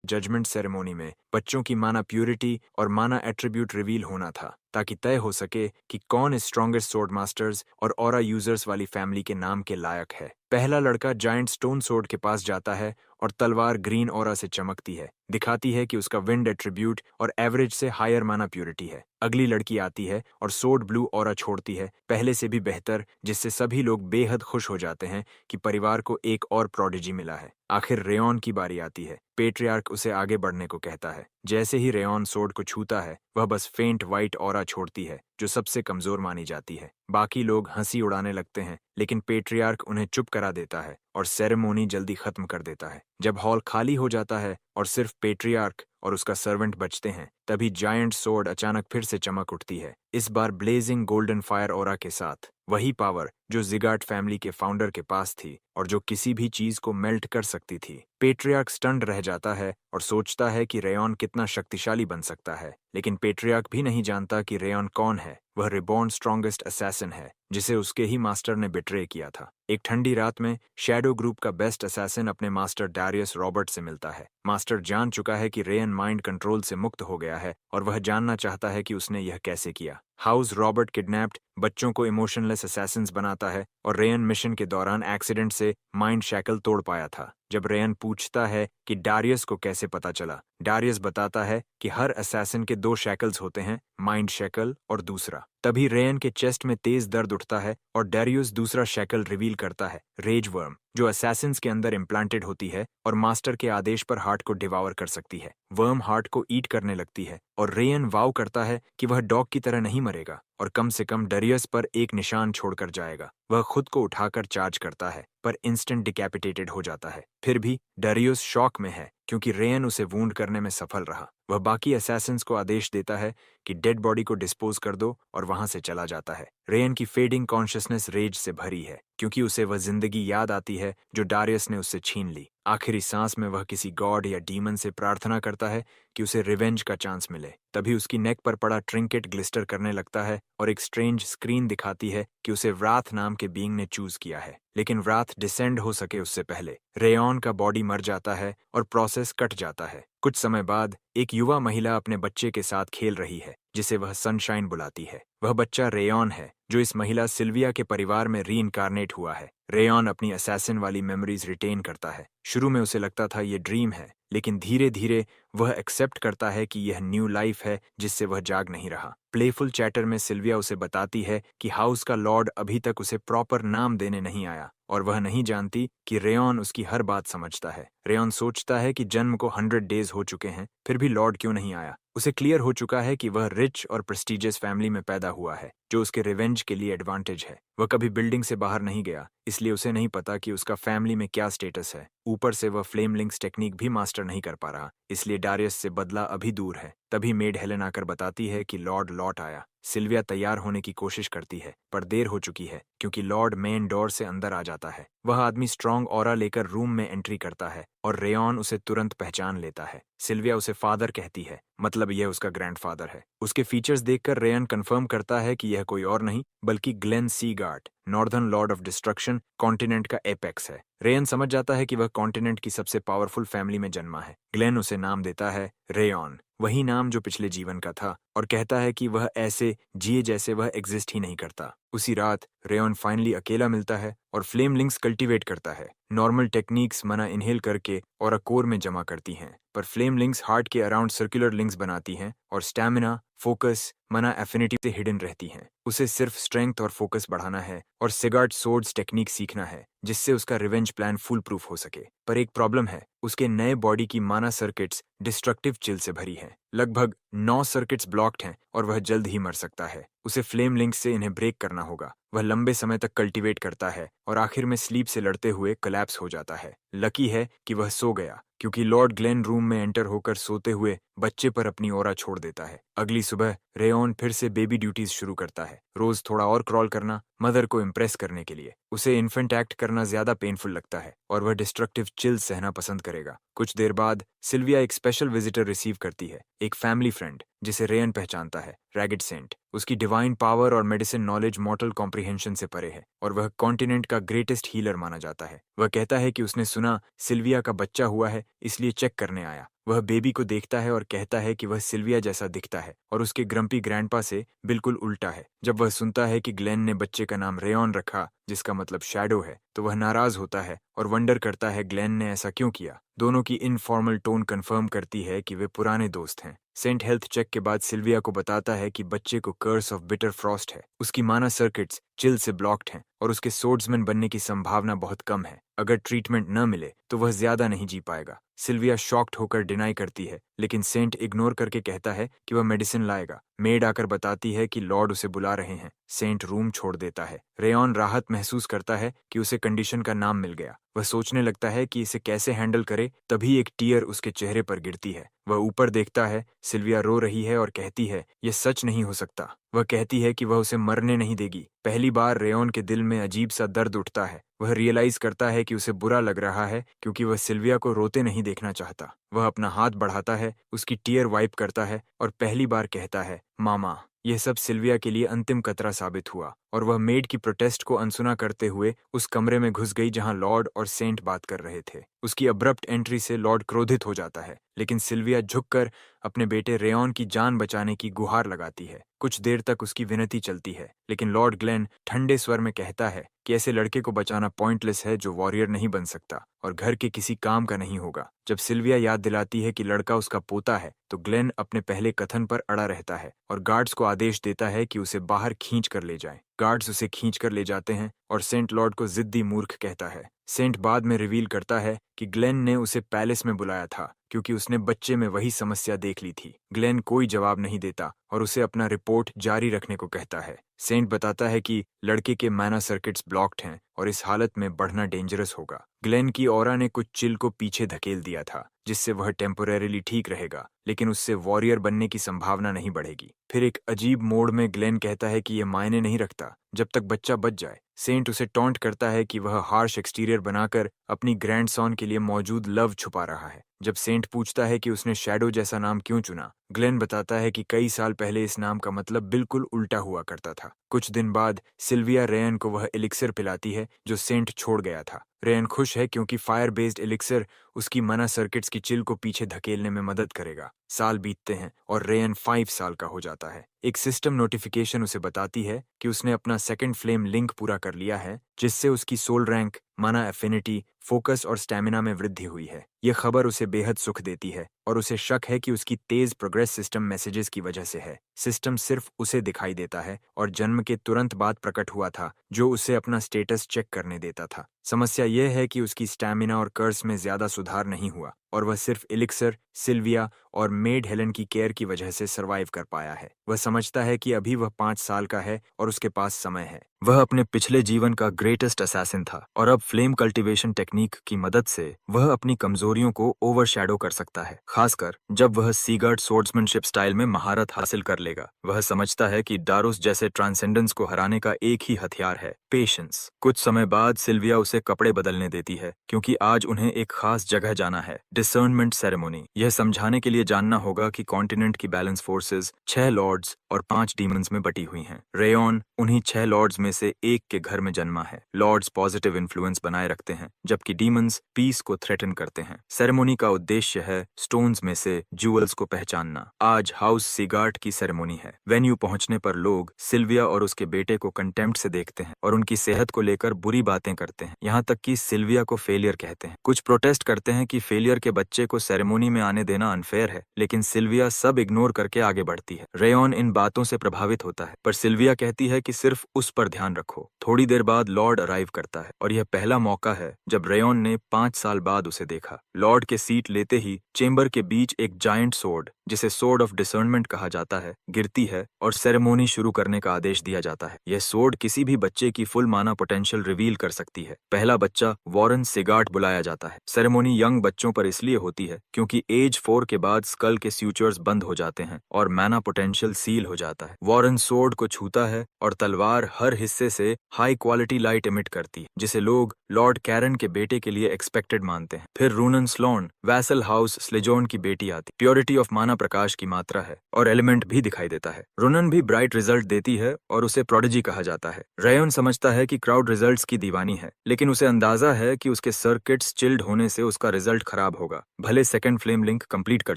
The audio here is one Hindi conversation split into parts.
जजमेंट सेरेमोनी में बच्चों की माना प्यूरिटी और माना एट्रीब्यूट रिवील होना था, ताकि तय हो सके कि कौन स्ट्रॉन्गेस्ट सोर्ड मास्टर्स और ऑरा यूजर्स वाली फैमिली के नाम के लायक है। पहला लड़का जायंट स्टोन सोर्ड के पास जाता है और तलवार ग्रीन ऑरा से चमकती है, दिखाती है कि उसका विंड एट्रीब्यूट और एवरेज से हायर माना प्यूरिटी है। अगली लड़की आती है और सोर्ड ब्लू ऑरा छोड़ती है, पहले से भी बेहतर, जिससे सभी लोग बेहद खुश हो जाते हैं कि परिवार को एक और प्रोडिजी मिला है। आखिर रेयॉन की बारी आती है। पेट्रियार्क उसे आगे बढ़ने को कहता है। जैसे ही रेयॉन सोर्ड को छूता है, वह बस फेंट वाइट ऑरा छोड़ती है, जो सबसे कमजोर मानी जाती है। बाकी लोग हंसी उड़ाने लगते हैं, लेकिन पेट्रियार्क उन्हें चुप करा देता है और सेरेमोनी जल्दी खत्म कर देता है। जब हॉल खाली हो जाता है और सिर्फ पेट्रियार्क और उसका सर्वेंट बचते हैं, तभी जायंट सोर्ड अचानक फिर से चमक उठती है, इस बार ब्लेजिंग गोल्डन फायर ऑरा के साथ। वही पावर जो जिगार्ट फैमिली के फाउंडर के पास थी और जो किसी भी चीज को मेल्ट कर सकती थी। पेट्रियार्क स्टन्ड रह जाता है और सोचता है कि रेयॉन कितना शक्तिशाली बन सकता है, लेकिन पेट्रियार्क भी नहीं जानता कि रेयॉन कौन है। वह रिबॉर्न स्ट्रॉन्गेस्ट असैसिन है, जिसे उसके ही मास्टर ने बिट्रे किया था। एक ठंडी रात में शैडो ग्रुप का बेस्ट असैसिन अपने मास्टर डारियस रॉबर्ट से मिलता है। मास्टर जान चुका है कि रेयन माइंड कंट्रोल से मुक्त हो गया है और वह जानना चाहता है कि उसने यह कैसे किया। हाउस रॉबर्ट किडनैप्ड बच्चों को इमोशनलेस असैसिन्स बनाता है और रेयन मिशन के दौरान एक्सीडेंट से माइंड शैकल तोड़ पाया था। जब रेयन पूछता है कि डारियस को कैसे पता चला, डारियस बताता है कि हर असैसिन के दो शैकल्स होते हैं, माइंड शैकल और दूसरा। तभी रेयन के चेस्ट में तेज दर्द उठता है और डारियस दूसरा शैकल रिवील करता है, रेज वर्म, जो असैसिन्स के अंदर इम्प्लांटेड होती है और मास्टर के आदेश पर हार्ट को डिवावर कर सकती है। वर्म हार्ट को ईट करने लगती है और रेयन वाव करता है कि वह डॉग की तरह नहीं मरेगा और कम से कम डारियस पर एक निशान छोड़कर जाएगा। वह खुद को उठाकर चार्ज करता है, पर इंस्टेंट डिकैपिटेटेड हो जाता है। फिर भी डारियस शॉक में है, क्योंकि रेयन उसे वूंड करने में सफल रहा। वह बाकी असैसिन्स को आदेश देता है कि डेड बॉडी को डिस्पोज कर दो और वहां से चला जाता है। रेयन की फेडिंग कॉन्शियसनेस रेज से भरी है, क्योंकि उसे वह जिंदगी याद आती है जो डारियस ने उससे छीन ली। आखिरी सांस में वह किसी गॉड या डीमन से प्रार्थना करता है कि उसे रिवेंज का चांस मिले। तभी उसकी नेक पर पड़ा ट्रिंकेट ग्लिस्टर करने लगता है और एक स्ट्रेंज स्क्रीन दिखाती है कि उसे व्राथ नाम के बीइंग ने चूज किया है। लेकिन व्राथ डिसेंड हो सके उससे पहले रेयॉन का बॉडी मर जाता है और प्रोसेस कट जाता है। कुछ समय बाद एक युवा महिला अपने बच्चे के साथ खेल रही है, जिसे वह सनशाइन बुलाती है। वह बच्चा रेयॉन है, जो इस महिला सिल्विया के परिवार में रीइंकारनेट हुआ है। रेयॉन अपनी असैसिन वाली मेमोरीज रिटेन करता है। शुरू में उसे लगता था ये ड्रीम है, लेकिन धीरे धीरे वह एक्सेप्ट करता है कि यह न्यू लाइफ है जिससे वह जाग नहीं रहा। प्लेफुल चैटर में सिल्विया उसे बताती है कि हाउस का लॉर्ड अभी तक उसे प्रॉपर नाम देने नहीं आया और वह नहीं जानती कि रेयॉन उसकी हर बात समझता है। रेयॉन सोचता है कि जन्म को 100 डेज हो चुके हैं, फिर भी लॉर्ड क्यों नहीं आया। उसे क्लियर हो चुका है कि वह रिच और प्रेस्टिजियस फैमिली में पैदा हुआ है, जो उसके रिवेंज के लिए एडवांटेज है। वह कभी बिल्डिंग से बाहर नहीं गया, इसलिए उसे नहीं पता कि उसका फैमिली में क्या स्टेटस है। ऊपर से वह फ्लेम लिंक्स टेक्निक भी मास्टर नहीं कर पा रहा, इसलिए डारियस से बदला अभी दूर है। तभी मेड हेलेन आकर बताती है कि लॉर्ड लौट आया। सिल्विया तैयार होने की कोशिश करती है, पर देर हो चुकी है, क्योंकि लॉर्ड मेन डोर से अंदर आ जाता है। वह आदमी स्ट्रॉन्ग ऑरा लेकर रूम में एंट्री करता है और रेयॉन उसे तुरंत पहचान लेता है। सिल्विया उसे फादर कहती है, मतलब यह उसका ग्रैंडफादर है। उसके फीचर्स देखकर रेयन कंफर्म करता है कि यह कोई और नहीं बल्कि Glen Seagart, northern lord of destruction, continent का एपेक्स है। रेयन समझ जाता है कि वह कॉन्टिनेंट की सबसे पावरफुल फैमिली में जन्मा है। ग्लेन उसे नाम देता है रेयॉन, वही नाम जो पिछले जीवन का था, और कहता है कि वह ऐसे जिए जैसे वह एग्जिस्ट ही नहीं करता। उसी रात रेयॉन फाइनली अकेला मिलता है और फ्लेम लिंक्स कल्टीवेट करता है। नॉर्मल टेक्निक्स मना इनहेल करके और कोर में जमा करती हैं, पर फ्लेम लिंक्स हार्ट के अराउंड सर्कुलर लिंक्स बनाती हैं और स्टैमिना, फोकस, मना एफिनिटी से हिडन रहती हैं। उसे सिर्फ स्ट्रेंथ और फोकस बढ़ाना है और सिगार्ट सोर्ड्स टेक्निक सीखना है, जिससे उसका रिवेंज प्लान फुल प्रूफ हो सके। पर एक प्रॉब्लम है, उसके नए बॉडी की माना सर्किट्स डिस्ट्रक्टिव चिल से भरी हैं। लगभग 9 सर्किट्स ब्लॉक्ड हैं और वह जल्द ही मर सकता है। उसे फ्लेम लिंक्स से इन्हें ब्रेक करना होगा। वह लंबे समय तक कल्टीवेट करता है और आखिर में स्लीप से लड़ते हुए कोलैप्स हो जाता है। लकी है कि वह सो गया, क्योंकि लॉर्ड ग्लेन रूम में एंटर होकर सोते हुए बच्चे पर अपनी ऑरा छोड़ देता है। अगली सुबह रेयॉन फिर से बेबी ड्यूटीज शुरू करता है, रोज थोड़ा और क्रॉल करना, मदर को इम्प्रेस करने के लिए। उसे इन्फेंट एक्ट करना ज्यादा पेनफुल लगता है और वह डिस्ट्रक्टिव चिल सहना पसंद करेगा। कुछ देर बाद सिल्विया एक स्पेशल विजिटर रिसीव करती है, एक फैमिली फ्रेंड जिसे रेयन पहचानता है, रैगिड सेंट। उसकी डिवाइन पावर और मेडिसिन नॉलेज मॉर्टल कॉम्प्रिहेंशन से परे है और वह कॉन्टिनेंट का ग्रेटेस्ट हीलर माना जाता है। वह कहता है कि उसने सुना सिल्विया का बच्चा हुआ है, इसलिए चेक करने आया। वह बेबी को देखता है और कहता है कि वह सिल्विया जैसा दिखता है और उसके ग्रम्पी ग्रैंडपा से बिल्कुल उल्टा है। जब वह सुनता है कि ग्लेन ने बच्चे का नाम रेयॉन रखा, जिसका मतलब शैडो है, तो वह नाराज होता है और वंडर करता है ग्लेन ने ऐसा क्यों किया। दोनों की इनफॉर्मल टोन कंफर्म करती है कि वे पुराने दोस्त हैं। सेंट हेल्थ चेक के बाद सिल्विया को बताता है कि बच्चे को कर्स ऑफ बिटर फ्रॉस्ट है। उसकी माना सर्किट्स चिल से ब्लॉक्ड हैं और उसके सोर्ड्समैन बनने की संभावना बहुत कम है। अगर ट्रीटमेंट न मिले तो वह ज्यादा नहीं जी पाएगा। सिल्विया शॉक्ड होकर डिनाई करती है, लेकिन सेंट इग्नोर करके कहता है कि वह मेडिसिन लाएगा। मेड आकर बताती है कि लॉर्ड उसे बुला रहे हैं। सेंट रूम छोड़ देता है। रेयॉन राहत महसूस करता है कि उसे कंडीशन का नाम मिल गया। वह सोचने लगता है कि इसे कैसे हैंडल करे, तभी एक टीयर उसके चेहरे पर गिरती है। वह ऊपर देखता है, सिल्विया रो रही है और कहती है, यह सच नहीं हो सकता। वह कहती है कि वह उसे मरने नहीं देगी। पहली बार रेयॉन के दिल में अजीब सा दर्द उठता है। वह रियलाइज करता है कि उसे बुरा लग रहा है क्योंकि वह सिल्विया को रोते नहीं देखना चाहता। वह अपना हाथ बढ़ाता है, उसकी टीयर वाइप करता है और पहली बार कहता है, मामा। यह सब सिल्विया के लिए अंतिम कतरा साबित हुआ और वह मेड की प्रोटेस्ट को अनसुना करते हुए उस कमरे में घुस गई जहां लॉर्ड और सेंट बात कर रहे थे। उसकी अब्रप्ट एंट्री से लॉर्ड क्रोधित हो जाता है, लेकिन सिल्विया झुककर अपने बेटे रेयॉन की जान बचाने की गुहार लगाती है। कुछ देर तक उसकी विनती चलती है, लेकिन लॉर्ड ग्लेन ठंडे स्वर में कहता है कि ऐसे लड़के को बचाना पॉइंटलेस है जो वॉरियर नहीं बन सकता और घर के किसी काम का नहीं होगा। जब सिल्विया याद दिलाती है कि लड़का उसका पोता है, तो ग्लेन अपने पहले कथन पर अड़ा रहता है और गार्ड्स को आदेश देता है कि उसे बाहर खींच कर ले जाएं। गार्ड्स उसे खींच कर ले जाते हैं और सेंट लॉर्ड को जिद्दी मूर्ख कहता है। सेंट बाद में रिवील करता है कि ग्लेन ने उसे पैलेस में बुलाया था क्योंकि उसने बच्चे में वही समस्या देख ली थी। ग्लेन कोई जवाब नहीं देता और उसे अपना रिपोर्ट जारी रखने को कहता है। सेंट बताता है कि लड़के के मैना सर्किट्स ब्लॉक्ड हैं और इस हालत में बढ़ना डेंजरस होगा। ग्लेन की ऑरा ने कुछ चिल को पीछे धकेल दिया था, जिससे वह टेम्पोरेरीली ठीक रहेगा, लेकिन उससे वॉरियर बनने की संभावना नहीं बढ़ेगी। फिर एक अजीब मोड़ में ग्लेन कहता है कि यह मायने नहीं रखता जब तक बच्चा बच जाए। सेंट उसे टॉन्ट करता है कि वह हार्श एक्सटीरियर बनाकर अपनी ग्रैंडसॉन के लिए मौजूद लव छुपा रहा है। जब सेंट पूछता है कि उसने शैडो जैसा नाम क्यों चुना, ग्लेन बताता है कि कई साल पहले इस नाम का मतलब बिल्कुल उल्टा हुआ करता था। कुछ दिन बाद सिल्विया रेयन को वह एलिक्सर पिलाती है जो सेंट छोड़ गया था। रेयन खुश है क्योंकि फायर बेस्ड एलिक्सर उसकी मना सर्किट्स की चिल को पीछे धकेलने में मदद करेगा। साल बीतते हैं और रेयन 5 साल का हो जाता है। एक सिस्टम नोटिफिकेशन उसे बताती है कि उसने अपना सेकंड फ्लेम लिंक पूरा कर लिया है, जिससे उसकी सोल रैंक, माना एफिनिटी, फोकस और स्टैमिना में वृद्धि हुई है। यह खबर उसे बेहद सुख देती है और उसे शक है कि उसकी तेज प्रोग्रेस सिस्टम मैसेजेस की वजह से है। सिस्टम सिर्फ उसे दिखाई देता है और जन्म के तुरंत बाद प्रकट हुआ था, जो उसे अपना स्टेटस चेक करने देता था। समस्या यह है कि उसकी स्टैमिना और कर्स में ज्यादा सुधार नहीं हुआ और वह सिर्फ एलिक्सर, सिल्विया और मेड हेलन की केयर की वजह से सरवाइव कर पाया है। वह समझता है कि अभी वह 5 साल का है और उसके पास समय है। वह अपने पिछले जीवन का ग्रेटेस्ट असैसिन था और अब फ्लेम कल्टीवेशन टेक्निक की मदद से वह अपनी कमजोरियों को ओवरशैडो कर सकता है, खासकर जब वह सीगार्ड स्वॉर्ड्समैनशिप स्टाइल में महारत हासिल कर लेगा। वह समझता है कि डारुस जैसे ट्रांसेंडेंस को हराने का एक ही हथियार है, पेशेंस। कुछ समय बाद सिल्विया उसे कपड़े बदलने देती है क्योंकि आज उन्हें एक खास जगह जाना है, डिसर्नमेंट सेरेमोनी। यह समझाने के लिए जानना होगा कि कॉन्टिनेंट की बैलेंस फोर्सेस 6 लॉर्ड्स और 5 डीमंस में बटी हुई हैं। रेयॉन उन्हीं 6 लॉर्ड्स में से एक के घर में जन्मा है। लॉर्ड्स पॉजिटिव इन्फ्लुएंस बनाए रखते हैं, जबकि डीमंस पीस को थ्रेटन करते हैं। सेरेमोनी का उद्देश्य है स्टोन्स में से ज्यूल्स को पहचानना। आज हाउस सीगार्ट की सेरेमोनी है। वेन्यू पहुंचने पर लोग सिल्विया और उसके बेटे को कंटेम्प्ट से देखते हैं और उनकी सेहत को लेकर बुरी बातें करते हैं, यहाँ तक कि सिल्विया को फेलियर कहते हैं। कुछ प्रोटेस्ट करते हैं कि फेलियर के बच्चे को सेरेमोनी में आने देना अनफेयर है, लेकिन सिल्विया सब इग्नोर करके आगे बढ़ती है। रेयॉन इन बातों से प्रभावित होता है, पर सिल्विया कहती है कि सिर्फ उस पर ध्यान रखो। थोड़ी देर बाद लॉर्ड अराइव करता है और यह पहला मौका है जब रेयॉन ने 5 साल बाद उसे देखा। लॉर्ड के सीट लेते ही चेंबर के बीच एक जायंट सोर्ड, जिसे सोर्ड ऑफ डिसर्नमेंट कहा जाता है, गिरती है और सेरेमोनी शुरू करने का आदेश दिया जाता है। यह सोर्ड किसी भी बच्चे की फुल माना पोटेंशियल रिवील कर सकती है। पहला बच्चा वॉरेन सिगार्ट बुलाया जाता है। सेरेमोनी यंग बच्चों पर इसलिए होती है क्योंकि एज 4 के बाद स्कल के स्यूचर्स बंद हो जाते हैं और माना पोटेंशियल सील हो जाता है। वॉरेन सोर्ड को छूता है और तलवार हर हिस्से से हाई क्वालिटी लाइट एमिट करती है, जिसे लोग लॉर्ड कैरन के बेटे के लिए एक्सपेक्टेड मानते हैं। फिर रूनन स्लोन, वैसल हाउस स्लेजोन की बेटी आती। प्योरिटी ऑफ माना माना प्रकाश की मात्रा है और एलिमेंट भी दिखाई देता है। रोनन भी ब्राइट रिजल्ट देती है और उसे प्रोडिजी कहा जाता है। रेयन समझता है कि क्राउड रिजल्ट्स की दीवानी है, लेकिन उसे अंदाजा है कि उसके सर्किट्स चिल्ड होने से उसका रिजल्ट खराब होगा, भले सेकंड फ्लेम लिंक कंप्लीट कर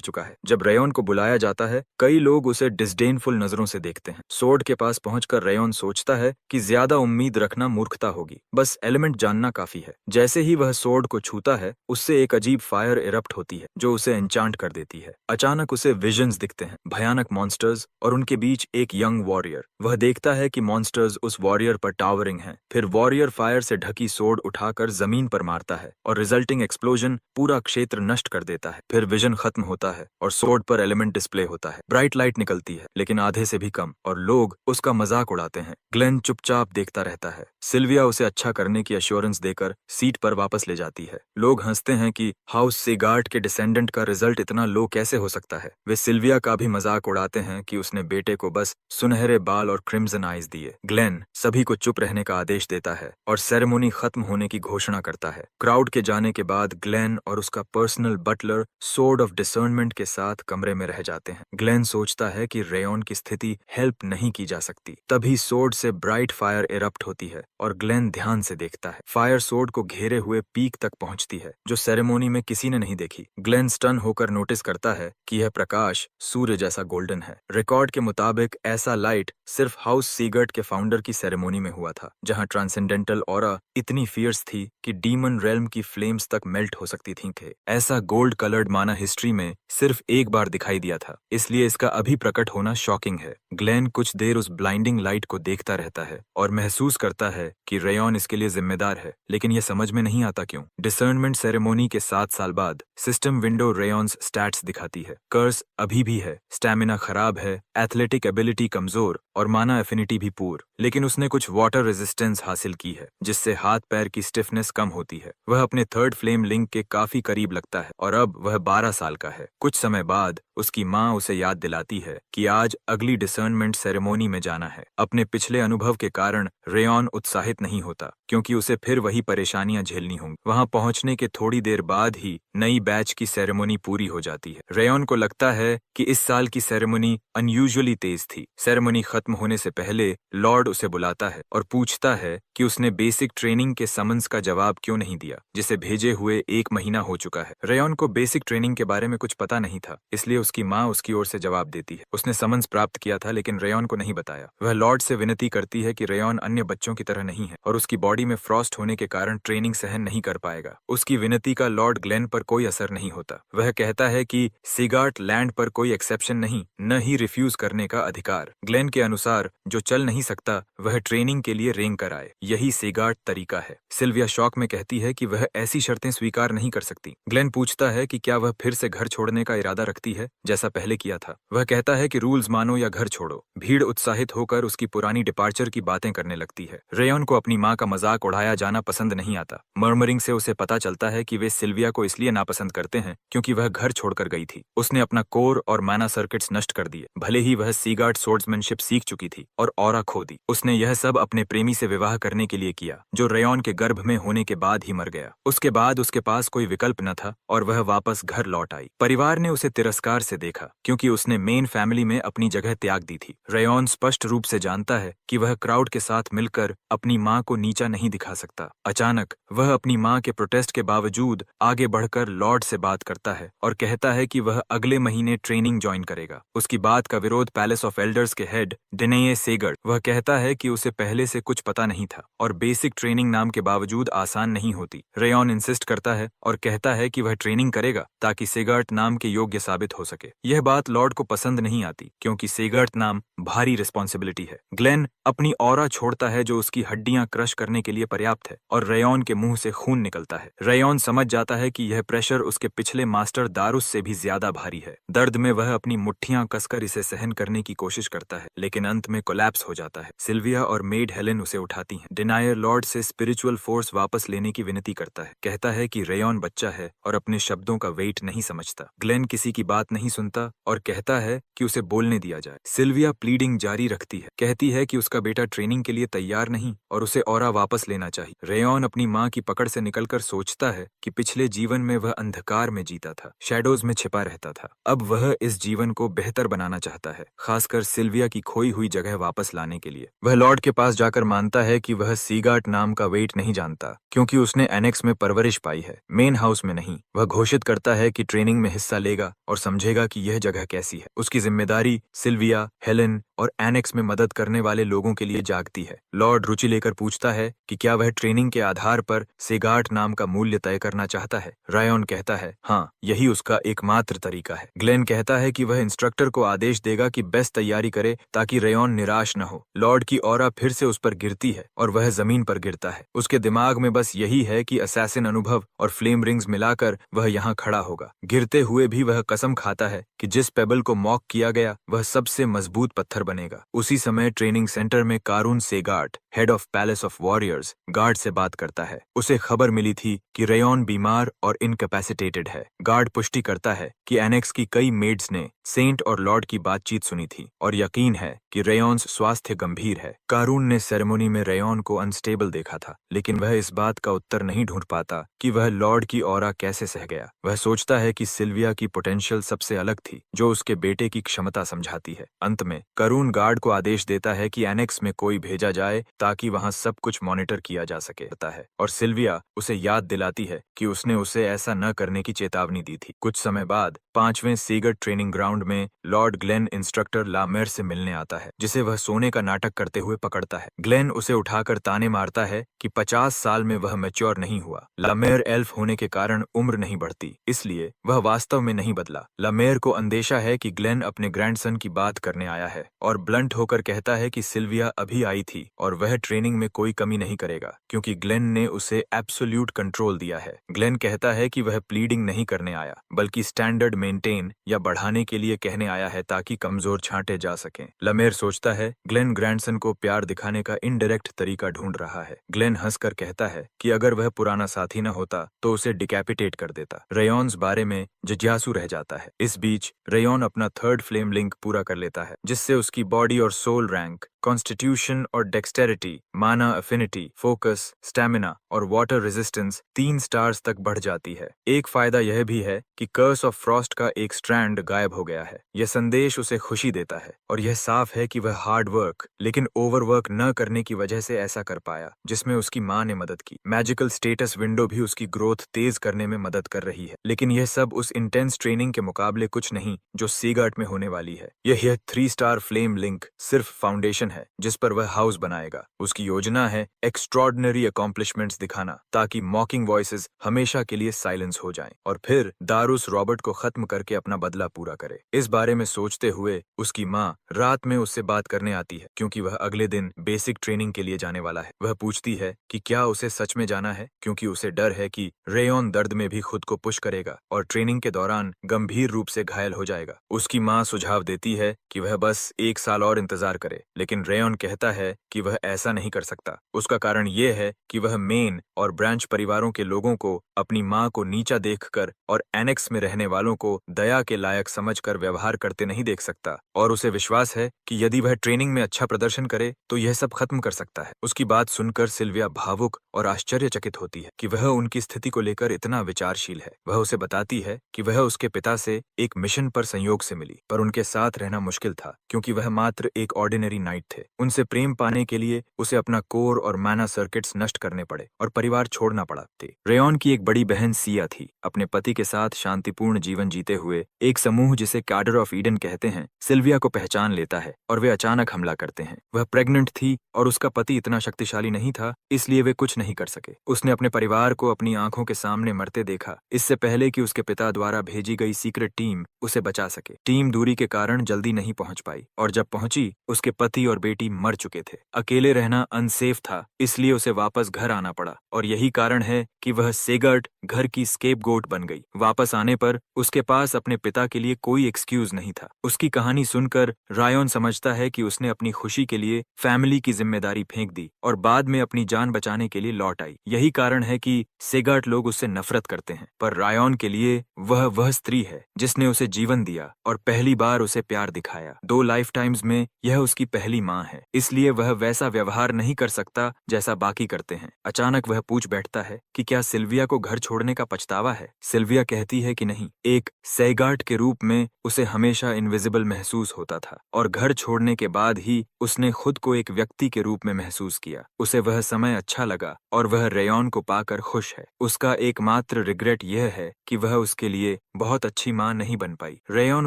चुका है। जब रेयन को बुलाया जाता है, कई लोग उसे डिसडेनफुल नजरों से देखते हैं। सोर्ड के पास पहुंचकर रेयन सोचता है कि ज्यादा उम्मीद रखना मूर्खता होगी, बस एलिमेंट जानना काफी है। जैसे ही वह सोर्ड को छूता है, उससे एक अजीब फायर इरप्ट होती है जो उसे एन्चांट कर देती है। अचानक उसे विजन्स दिखते हैं, भयानक मॉन्स्टर्स और उनके बीच एक यंग वॉरियर। वह देखता है कि मॉन्स्टर्स उस वॉरियर पर टावरिंग हैं। फिर वॉरियर फायर से ढकी सोर्ड उठाकर जमीन पर मारता है और रिजल्टिंग एक्सप्लोजन पूरा क्षेत्र नष्ट कर देता है। फिर विजन खत्म होता है और सोर्ड पर एलिमेंट डिस्प्ले होता है। ब्राइट लाइट निकलती है, लेकिन आधे से भी कम, और लोग उसका मजाक उड़ाते हैं। ग्लेन चुपचाप देखता रहता है। सिल्विया उसे अच्छा करने की एश्योरेंस देकर सीट पर वापस ले जाती है। लोग हंसते हैं कि हाउस सेगार्ड के डिसेंडेंट का रिजल्ट इतना लो कैसे हो सकता है। वे सिल्विया का भी मजाक उड़ाते हैं कि उसने बेटे को बस सुनहरे बाल और क्रिम्सन आइज दिए। ग्लेन सभी को चुप रहने का आदेश देता है और सेरेमनी खत्म होने की घोषणा करता है। क्राउड के जाने के बाद ग्लेन और उसका personal butler sword of discernment के साथ कमरे में रह जाते हैं। ग्लेन सोचता है कि रेयन की स्थिति हेल्प नहीं की जा सकती। तभी सोर्ड से ब्राइट फायर इरप्ट होती है और ग्लेन ध्यान से देखता है। फायर सोर्ड को घेरे हुए पीक तक पहुंचती है, जो सेरेमनी में किसी ने नहीं देखी। ग्लेन स्टन होकर नोटिस करता है कि यह प्रकाश सूर्य जैसा गोल्डन है। रिकॉर्ड के मुताबिक ऐसा लाइट सिर्फ हाउस सीगर्ट के फाउंडर की सेरेमनी में हुआ था, जहां ट्रांसेंडेंटल ऑरा इतनी फियर्स थी कि डीमन रेल्म की फ्लेम्स तक मेल्ट हो सकती थी। ऐसा गोल्ड कलर्ड माना हिस्ट्री में सिर्फ एक बार दिखाई दिया था, इसलिए इसका अभी प्रकट होना शॉकिंग है। ग्लेन कुछ देर उस ब्लाइंडिंग लाइट को देखता रहता है और महसूस करता है कि रेयन इसके लिए जिम्मेदार है, लेकिन यह समझ में नहीं आता क्यों। डिसर्नमेंट सेरेमनी के 7 साल बाद सिस्टम विंडो रेयन्स स्टैट्स दिखाती है। कर्स अभी भी है, स्टैमिना खराब है, एथलेटिक एबिलिटी कमजोर और माना एफिनिटी भी पूर, लेकिन उसने कुछ वाटर रेजिस्टेंस हासिल की है, जिससे हाथ पैर की स्टिफनेस कम होती है। वह अपने थर्ड फ्लेम लिंक के काफी करीब लगता है और अब वह 12 साल का है। कुछ समय बाद उसकी माँ उसे याद दिलाती है कि आज अगली डिसर्नमेंट सेरेमनी में जाना है। अपने पिछले अनुभव के कारण रेयन उत्साहित नहीं होता, क्योंकि उसे फिर वही परेशानियां झेलनी होंगी। वहां पहुंचने के थोड़ी देर बाद ही नई बैच की सेरेमनी पूरी हो जाती है। रेयन को लगता है कि इस साल की सेरेमनी अनयूजुअली तेज थी। सेरेमनी खत्म होने से पहले लॉर्ड उसे बुलाता है और पूछता है कि उसने बेसिक ट्रेनिंग के समन्स का जवाब क्यों नहीं दिया, जिसे भेजे हुए 1 महीना हो चुका है। रेयन को बेसिक ट्रेनिंग के बारे में कुछ पता नहीं था, इसलिए उसकी माँ उसकी ओर से जवाब देती है। उसने समन्स प्राप्त किया था, लेकिन रेयन को नहीं बताया। वह लॉर्ड से विनती करती है कि रेयन अन्य बच्चों की तरह नहीं है और उसकी बॉडी में फ्रॉस्ट होने के कारण ट्रेनिंग सहन नहीं कर पाएगा। उसकी विनती का लॉर्ड ग्लेन पर कोई असर नहीं होता। वह कहता है कि सिगार्ट लैंड पर कोई एक्सेप्शन नहीं, न ही रिफ्यूज करने का अधिकार। ग्लेन के अनुसार जो चल नहीं सकता वह ट्रेनिंग के लिए रेंग कर आए, यही सिगार्ट तरीका है। सिल्विया शॉक में कहती है कि वह ऐसी शर्तें स्वीकार नहीं कर सकती। ग्लेन पूछता है कि क्या वह फिर से घर छोड़ने का इरादा रखती है, जैसा पहले किया था। वह कहता है कि रूल्स मानो या घर छोड़ो। भीड़ उत्साहित होकर उसकी पुरानी डिपार्चर की बातें करने लगती है। रेयन को अपनी माँ का मजाक उड़ाया जाना पसंद नहीं आता। मर्मरिंग से उसे पता चलता है कि वे सिल्विया को इसलिए नापसंद करते हैं क्योंकि वह घर छोड़कर गई थी। उसने अपना कोर और माना सर्किट्स नष्ट कर दिए, भले ही वह सीगार्ड सोर्ड्समैनशिप सीख चुकी थी, और ऑरा खो दी। उसने यह सब अपने प्रेमी से विवाह करने के लिए किया, जो रेयन के गर्भ में होने के बाद ही मर गया। उसके बाद उसके पास कोई विकल्प न था और वह वापस घर लौट आई। परिवार ने उसे तिरस्कार से देखा क्योंकि उसने मेन फैमिली में अपनी जगह त्याग दी थी। रेयन स्पष्ट रूप से जानता है कि वह क्राउड के साथ मिलकर अपनी माँ को नीचा नहीं दिखा सकता। अचानक वह अपनी माँ के प्रोटेस्ट के बावजूद आगे बढ़कर लॉर्ड से बात करता है और कहता है कि वह अगले महीने ट्रेनिंग ज्वाइन करेगा। उसकी बात का विरोध पैलेस ऑफ एल्डर्स के हेड डेनेये सेगर्ड। वह कहता है कि उसे पहले से कुछ पता नहीं था और बेसिक ट्रेनिंग नाम के बावजूद आसान नहीं होती। रेयन इंसिस्ट करता है और कहता है कि वह ट्रेनिंग करेगा ताकि सेगर्ट नाम के योग्य साबित हो सके। यह बात लॉर्ड को पसंद नहीं आती क्योंकि सेगर्ट नाम भारी रिस्पॉन्सिबिलिटी है। ग्लेन अपनी ऑरा छोड़ता है जो उसकी हड्डियां क्रश करने के लिए पर्याप्त है और रेयन के मुंह से खून निकलता है। रेयन समझ जाता है कि यह प्रेशर उसके पिछले मास्टर दारुस से भी ज्यादा भारी है। दर्द में वह अपनी मुट्ठियां कसकर इसे सहन करने की कोशिश करता है, लेकिन अंत में कोलैप्स हो जाता है। सिल्विया और मेड हेलेन उसे उठाती हैं। डिनायर लॉर्ड से स्पिरिचुअल फोर्स वापस लेने की विनती करता है। कहता है कि रेयॉन बच्चा है और अपने शब्दों का वेट नहीं समझता। ग्लेन किसी की बात नहीं सुनता और कहता है कि उसे बोलने दिया जाए। सिल्विया प्लीडिंग जारी रखती है, कहती है कि उसका बेटा ट्रेनिंग के लिए तैयार नहीं और उसे ऑरा वापस लेना चाहिए। रेयॉन अपनी माँ की पकड़ से निकलकर सोचता है कि पिछले जीवन में वह अंधकार में जीता था, शैडोज में छिपा रहता था। अब वह इस जीवन को बेहतर बनाना चाहता है, खासकर सिल्विया की खोई हुई जगह वापस लाने के लिए। वह लॉर्ड के पास जाकर मानता है कि वह सीगार्ट नाम का वेट नहीं जानता, क्योंकि उसने एनेक्स में परवरिश पाई है, मेन हाउस में नहीं। वह घोषित करता है कि ट्रेनिंग में हिस्सा लेगा और समझेगा कि यह जगह कैसी है। उसकी जिम्मेदारी सिल्विया, हेलेन और एनेक्स में मदद करने वाले लोगों के लिए जागती है। लॉर्ड रुचि लेकर पूछता है कि क्या वह ट्रेनिंग के आधार पर सेगार्ट नाम का मूल्य तय करना चाहता है। रायन कहता है हाँ, यही उसका एकमात्र तरीका है। ग्लेन कहता है कि वह इंस्ट्रक्टर को आदेश देगा कि बेस्ट तैयारी करे ताकि रेयॉन निराश न हो। लॉर्ड की ऑरा फिर से उस पर गिरती है और वह जमीन पर गिरता है। उसके दिमाग में बस यही है कि असैसिन अनुभव और फ्लेम रिंग्स मिलाकर वह यहाँ खड़ा होगा। गिरते हुए भी वह कसम खाता है कि जिस पेबल को मॉक किया गया वह सबसे मजबूत पत्थर बनेगा। उसी समय ट्रेनिंग सेंटर में Karun Seagart, head of palace of warriors, guard से बात करता है। उसे खबर मिली थी कि रेयॉन बीमार और इनकैपेसिटेटेड है। गार्ड पुष्टि करता है कि एनेक्स की कई मेड्स ने सेंट और लॉर्ड की बातचीत सुनी थी और यकीन है कि रेयॉन स्वास्थ्य गंभीर है। कारून ने सेरेमनी में रेयॉन को अनस्टेबल देखा था, लेकिन वह इस बात का उत्तर नहीं ढूंढ पाता कि वह लॉर्ड की ऑरा कैसे सह गया। वह सोचता है कि सिल्विया की पोटेंशियल सबसे अलग थी, जो उसके बेटे की क्षमता समझाती है। अंत में कारून गार्ड को आदेश देता है कि एनेक्स में कोई भेजा जाए ताकि वहां सब कुछ मॉनिटर किया जा सके है। और सिल्विया उसे याद दिलाती है कि उसने उसे ऐसा न करने की चेतावनी दी थी। कुछ समय बाद 5वें सीगर्ट ट्रेनिंग ग्राउंड में लॉर्ड ग्लेन इंस्ट्रक्टर लामेर से मिलने आता है, जिसे वह सोने का नाटक करते हुए पकड़ता है। ग्लेन उसे उठाकर ताने मारता है कि 50 साल में वह मैच्योर नहीं हुआ। लामेर एल्फ होने के कारण उम्र नहीं बढ़ती, इसलिए वह वास्तव में नहीं बदला। लामेर को अंदेशा है कि ग्लेन अपने ग्रैंडसन की बात करने आया है और ब्लंट होकर कहता है कि सिल्विया अभी आई थी और वह ट्रेनिंग में कोई कमी नहीं करेगा, क्योंकि ग्लेन ने उसे एब्सोल्यूट कंट्रोल दिया है। ग्लेन कहता है कि वह प्लीडिंग नहीं करने आया, बल्कि स्टैंडर्ड मेंटेन या बढ़ाने के लिए कहने आया है ताकि कमजोर छांटे जा सकें। लमेर सोचता है ग्लेन ग्रैंडसन को प्यार दिखाने का इनडायरेक्ट तरीका ढूंढ रहा है। ग्लेन हंसकर कहता है कि अगर वह पुराना साथी न होता तो उसे डिकैपिटेट कर देता। रेयॉन्स बारे में जिज्ञासु रह जाता है। इस बीच रेयॉन अपना 3rd फ्लेम लिंक पूरा कर लेता है, जिससे उसकी बॉडी और सोल रैंक, कॉन्स्टिट्यूशन और डेक्सटेरिटी, माना अफिनिटी, फोकस, स्टैमिना और वाटर रेजिस्टेंस 3 स्टार्स तक बढ़ जाती है। एक फायदा यह भी है कि कर्स ऑफ फ्रॉस्ट का एक स्ट्रैंड गायब हो गया है। यह संदेश उसे खुशी देता है और यह साफ है कि वह हार्ड वर्क लेकिन ओवरवर्क न करने की वजह से ऐसा कर पाया, जिसमें उसकी माँ ने मदद की। मैजिकल स्टेटस विंडो भी उसकी ग्रोथ तेज करने में मदद कर रही है, लेकिन यह सब उस इंटेंस ट्रेनिंग के मुकाबले कुछ नहीं जो सीगार्ट में होने वाली है। यह 3 स्टार फ्लेम लिंक सिर्फ फाउंडेशन है जिस पर वह हाउस बनाएगा। उसकी योजना है एक्स्ट्रॉर्डिनरी अकॉम्प्लिशमेंट्स दिखाना ताकि मॉकिंग वॉइसेस हमेशा के लिए साइलेंस हो जाएं और फिर दारूस रॉबर्ट को खत्म करके अपना बदला पूरा करे। इस बारे में सोचते हुए उसकी माँ रात में उससे बात करने आती है, क्योंकि वह अगले दिन बेसिक ट्रेनिंग के लिए जाने वाला है। वह पूछती है कि क्या उसे सच में जाना है, क्योंकि उसे डर है कि रेयॉन दर्द में भी खुद को पुश करेगा और ट्रेनिंग के दौरान गंभीर रूप से घायल हो जाएगा। उसकी माँ सुझाव देती है कि वह बस 1 साल और इंतजार करे, लेकिन रेयॉन कहता है कि वह ऐसा नहीं कर सकता। उसका कारण यह है कि वह मेन और ब्रांच परिवारों के लोगों को अपनी माँ को नीचा देखकर और एनेक्स में रहने वालों को दया के लायक समझकर व्यवहार करते नहीं देख सकता, और उसे विश्वास है कि यदि वह ट्रेनिंग में अच्छा प्रदर्शन करे तो यह सब खत्म कर सकता है। उसकी बात सुनकर सिल्विया भावुक और आश्चर्यचकित होती है कि वह उनकी स्थिति को लेकर इतना विचारशील है। वह उसे बताती है कि वह उसके पिता से एक मिशन पर संयोग से मिली, पर उनके साथ रहना मुश्किल था क्योंकि वह मात्र एक ऑर्डिनरी नाइट थे। उनसे प्रेम पाने के लिए उसे अपना कोर और मैना सर्किट्स नष्ट करने पड़े और परिवार छोड़ना पड़ा थी। रेयॉन की एक बड़ी बहन सिया थी। अपने पति के साथ शांतिपूर्ण जीवन जीते हुए एक समूह जिसे कैडर ऑफ ईडन कहते हैं सिल्विया को पहचान लेता है और वे अचानक हमला करते हैं। वह प्रेग्नेंट थी और उसका पति इतना शक्तिशाली नहीं था, इसलिए वे कुछ नहीं कर सके। उसने अपने परिवार को अपनी आंखों के सामने मरते देखा, इससे पहले कि उसके पिता द्वारा भेजी गई सीक्रेट टीम उसे बचा सके। टीम दूरी के कारण जल्दी नहीं पहुंच पाई और जब पहुंची उसके पति और और बेटी मर चुके थे। अकेले रहना अनसेफ था, इसलिए उसे वापस घर आना पड़ा और यही कारण है कि वह सेगर्ट घर की स्केपगोट बन गई। वापस आने पर उसके पास अपने पिता के लिए कोई एक्सक्यूज नहीं था। उसकी कहानी सुनकर रायन समझता है कि उसने अपनी खुशी के लिए फैमिली की जिम्मेदारी फेंक दी और बाद में अपनी जान बचाने के लिए लौट आई। यही कारण है कि सेगर्ट लोग उससे नफरत करते हैं, पर रायन के लिए वह स्त्री है जिसने उसे जीवन दिया और पहली बार उसे प्यार दिखाया। 2 लाइफ टाइम्स में यह उसकी पहली माँ है, इसलिए वह वैसा व्यवहार नहीं कर सकता जैसा बाकी करते हैं। अचानक वह पूछ बैठता है कि क्या सिल्विया को घर छोड़ने का पछतावा है। सिल्विया कहती है कि नहीं, एक सेगार्ट के रूप में उसे हमेशा इनविजिबल महसूस होता था और घर छोड़ने के बाद ही उसने खुद को एक व्यक्ति के रूप में महसूस किया। उसे वह समय अच्छा लगा और वह रेयन को पाकर खुश है। उसका एकमात्र रिग्रेट यह है कि वह उसके लिए बहुत अच्छी माँ नहीं बन पाई। रेयन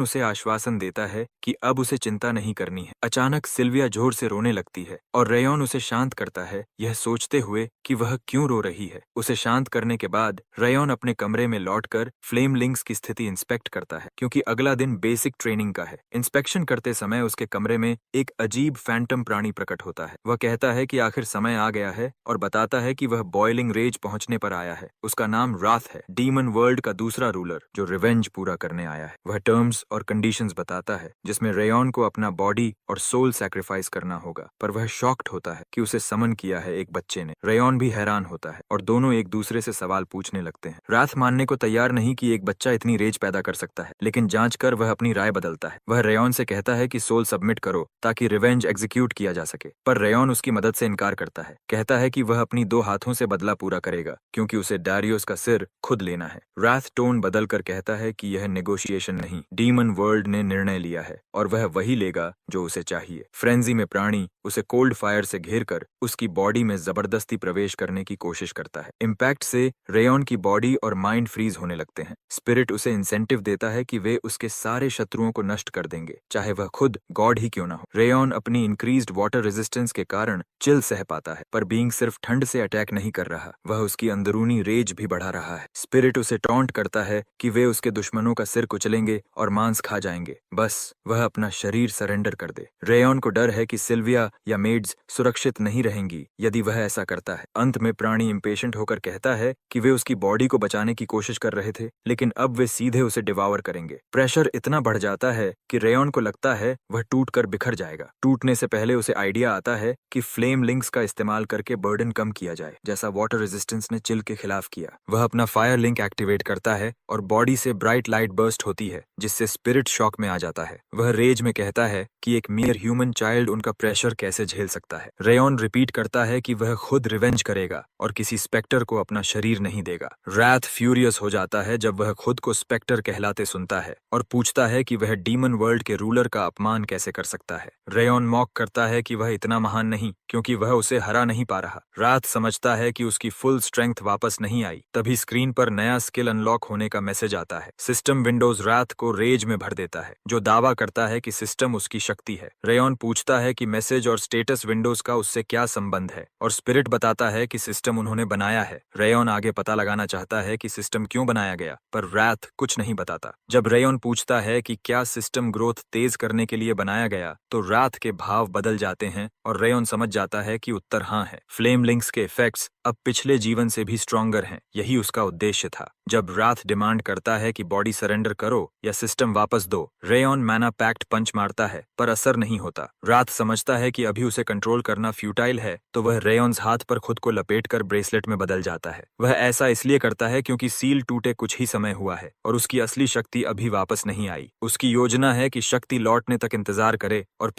उसे आश्वासन देता है कि अब उसे चिंता नहीं करनी है। अचानक सिल्विया जोर से रोने लगती है और रेयन उसे शांत करता है, यह सोचते हुए कि वह क्यों रो रही है। उसे शांत करने के बाद रेयन अपने कमरे में लौटकर फ्लेम लिंक्स की स्थिति इंस्पेक्ट करता है, क्योंकि अगला दिन बेसिक ट्रेनिंग का है। इंस्पेक्शन करते समय उसके कमरे में एक अजीब फैंटम प्राणी प्रकट होता है। वह कहता है कि आखिर समय आ गया है और बताता है कि वह बॉइलिंग रेज पहुंचने पर आया है। उसका नाम राथ है, डीमन वर्ल्ड का दूसरा रूलर जो रिवेंज पूरा करने आया है। वह टर्म्स और कंडीशंस बताता है जिसमें रेयन को अपना बॉडी और सोल सैक्रिफाइस करना होगा, पर वह शॉक्ड होता है कि उसे समन किया है एक बच्चे ने। रेयन भी हैरान होता है और दोनों एक दूसरे से सवाल पूछने लगते हैं। राथ मानने को तैयार नहीं कि एक बच्चा इतनी रेज पैदा कर सकता है, लेकिन जांच कर वह अपनी राय बदलता है। वह रेयन से कहता है कि सोल सबमिट करो ताकि रिवेंज एग्जीक्यूट किया जा सके, पर रेयन उसकी मदद से इनकार करता है। कहता है कि वह अपनी 2 हाथों से बदला पूरा करेगा क्योंकि उसे डारियोस का सिर खुद लेना है। राथ टोन बदल कर कहता है कि यह नेगोशिएशन नहीं, डीमन वर्ल्ड ने निर्णय लिया है और वह वही लेगा जो उसे चाहिए। फ्रेंजी में प्राणी उसे कोल्ड फायर से घेर कर उसकी बॉडी में जबरदस्ती प्रवेश करने की कोशिश करता है। इम्पैक्ट से रेयन की बॉडी और माइंड फ्रीज होने लगते हैं। स्पिरिट उसे इंसेंटिव देता है कि वे उसके सारे शत्रुओं को नष्ट कर देंगे, चाहे वह खुद गॉड ही क्यों ना हो। रेयन अपनी इंक्रीज्ड वाटर रेजिस्टेंस के कारण चिल सह पाता है, पर बीइंग सिर्फ ठंड से अटैक नहीं कर रहा, वह उसकी अंदरूनी रेज भी बढ़ा रहा है। स्पिरिट उसे टॉन्ट करता है कि वे उसके दुश्मनों का सिर कुचलेंगे और मांस खा जाएंगे, बस वह अपना शरीर सरेंडर कर दे। रेयन को डर है कि सिल्विया या मेड्स सुरक्षित नहीं रहेंगी यदि वह ऐसा करता है। अंत में प्राणी इम्पेशेंट होकर कहता है कि वे उसकी बॉडी को बचाने की कोशिश कर रहे थे, लेकिन अब वे सीधे उसे डिवावर करेंगे। प्रेशर इतना बढ़ जाता है कि रेयन को लगता है वह टूट कर बिखर जाएगा। टूटने से पहले उसे आइडिया आता है कि फ्लेम लिंक्स का इस्तेमाल करके बर्डन कम किया जाए, जैसा वाटर रेजिस्टेंस ने चिल के खिलाफ किया। वह अपना फायर लिंक एक्टिवेट करता है और बॉडी से ब्राइट लाइट बर्स्ट होती है, जिससे स्पिरिट शॉक में आ जाता है। वह रेज में कहता है कि एक मियर ह्यूमन चाइल्ड उनका प्रेशर कैसे झेल सकता है। रेयन रिपीट करता है कि वह खुद रिवेंज करेगा और किसी स्पेक्टर को अपना शरीर नहीं देगा। राथ फ्यूरियस हो जाता है जब वह खुद को स्पेक्टर कहलाते सुनता है और पूछता है कि वह डीमन वर्ल्ड के रूलर का अपमान कैसे कर सकता है। रेयन मॉक करता है कि वह इतना महान नहीं क्योंकि वह उसे हरा नहीं पा रहा। राथ समझता है कि उसकी फुल स्ट्रेंथ वापस नहीं आई। तभी स्क्रीन पर नया स्किल अनलॉक होने का मैसेज आता है। सिस्टम विंडोज राथ को रेज में भर देता है, जो दावा करता है कि सिस्टम उसकी शक्ति है। रेयन पूछता है कि मैसेज और स्टेटस विंडोज का उससे क्या संबंध है और स्पिरिट बताता है कि सिस्टम उन्होंने बनाया है। रेयन आगे पता लगाना चाहता है कि सिस्टम क्यों बनाया गया, पर राथ कुछ नहीं बताता। जब रेयन पूछता है कि क्या सिस्टम ग्रोथ तेज करने के लिए बनाया गया, तो राथ के भाव बदल जाते हैं और रेयन समझ जाता है कि उत्तर हाँ है। फ्लेम लिंक्स के इफेक्ट्स अब पिछले जीवन से भी स्ट्रॉन्गर हैं, यही उसका उद्देश्य था। जब राथ डिमांड करता है कि बॉडी सरेंडर करो या सिस्टम वापस दो, रेयन मैना पैक्ट पंच मारता है, पर असर नहीं होता। राथ समझता है कि अभी उसे कंट्रोल करना फ्यूटाइल है, तो वह रेयन्स हाथ पर खुद को लपेटकर ब्रेसलेट में बदल जाता है। वह ऐसा इसलिए करता है क्योंकि सील टूटे कुछ ही समय हुआ है और उसकी असली शक्ति अभी वापस नहीं आई। उसकी योजना है कि शक्ति लौटने तक इंतजार करे और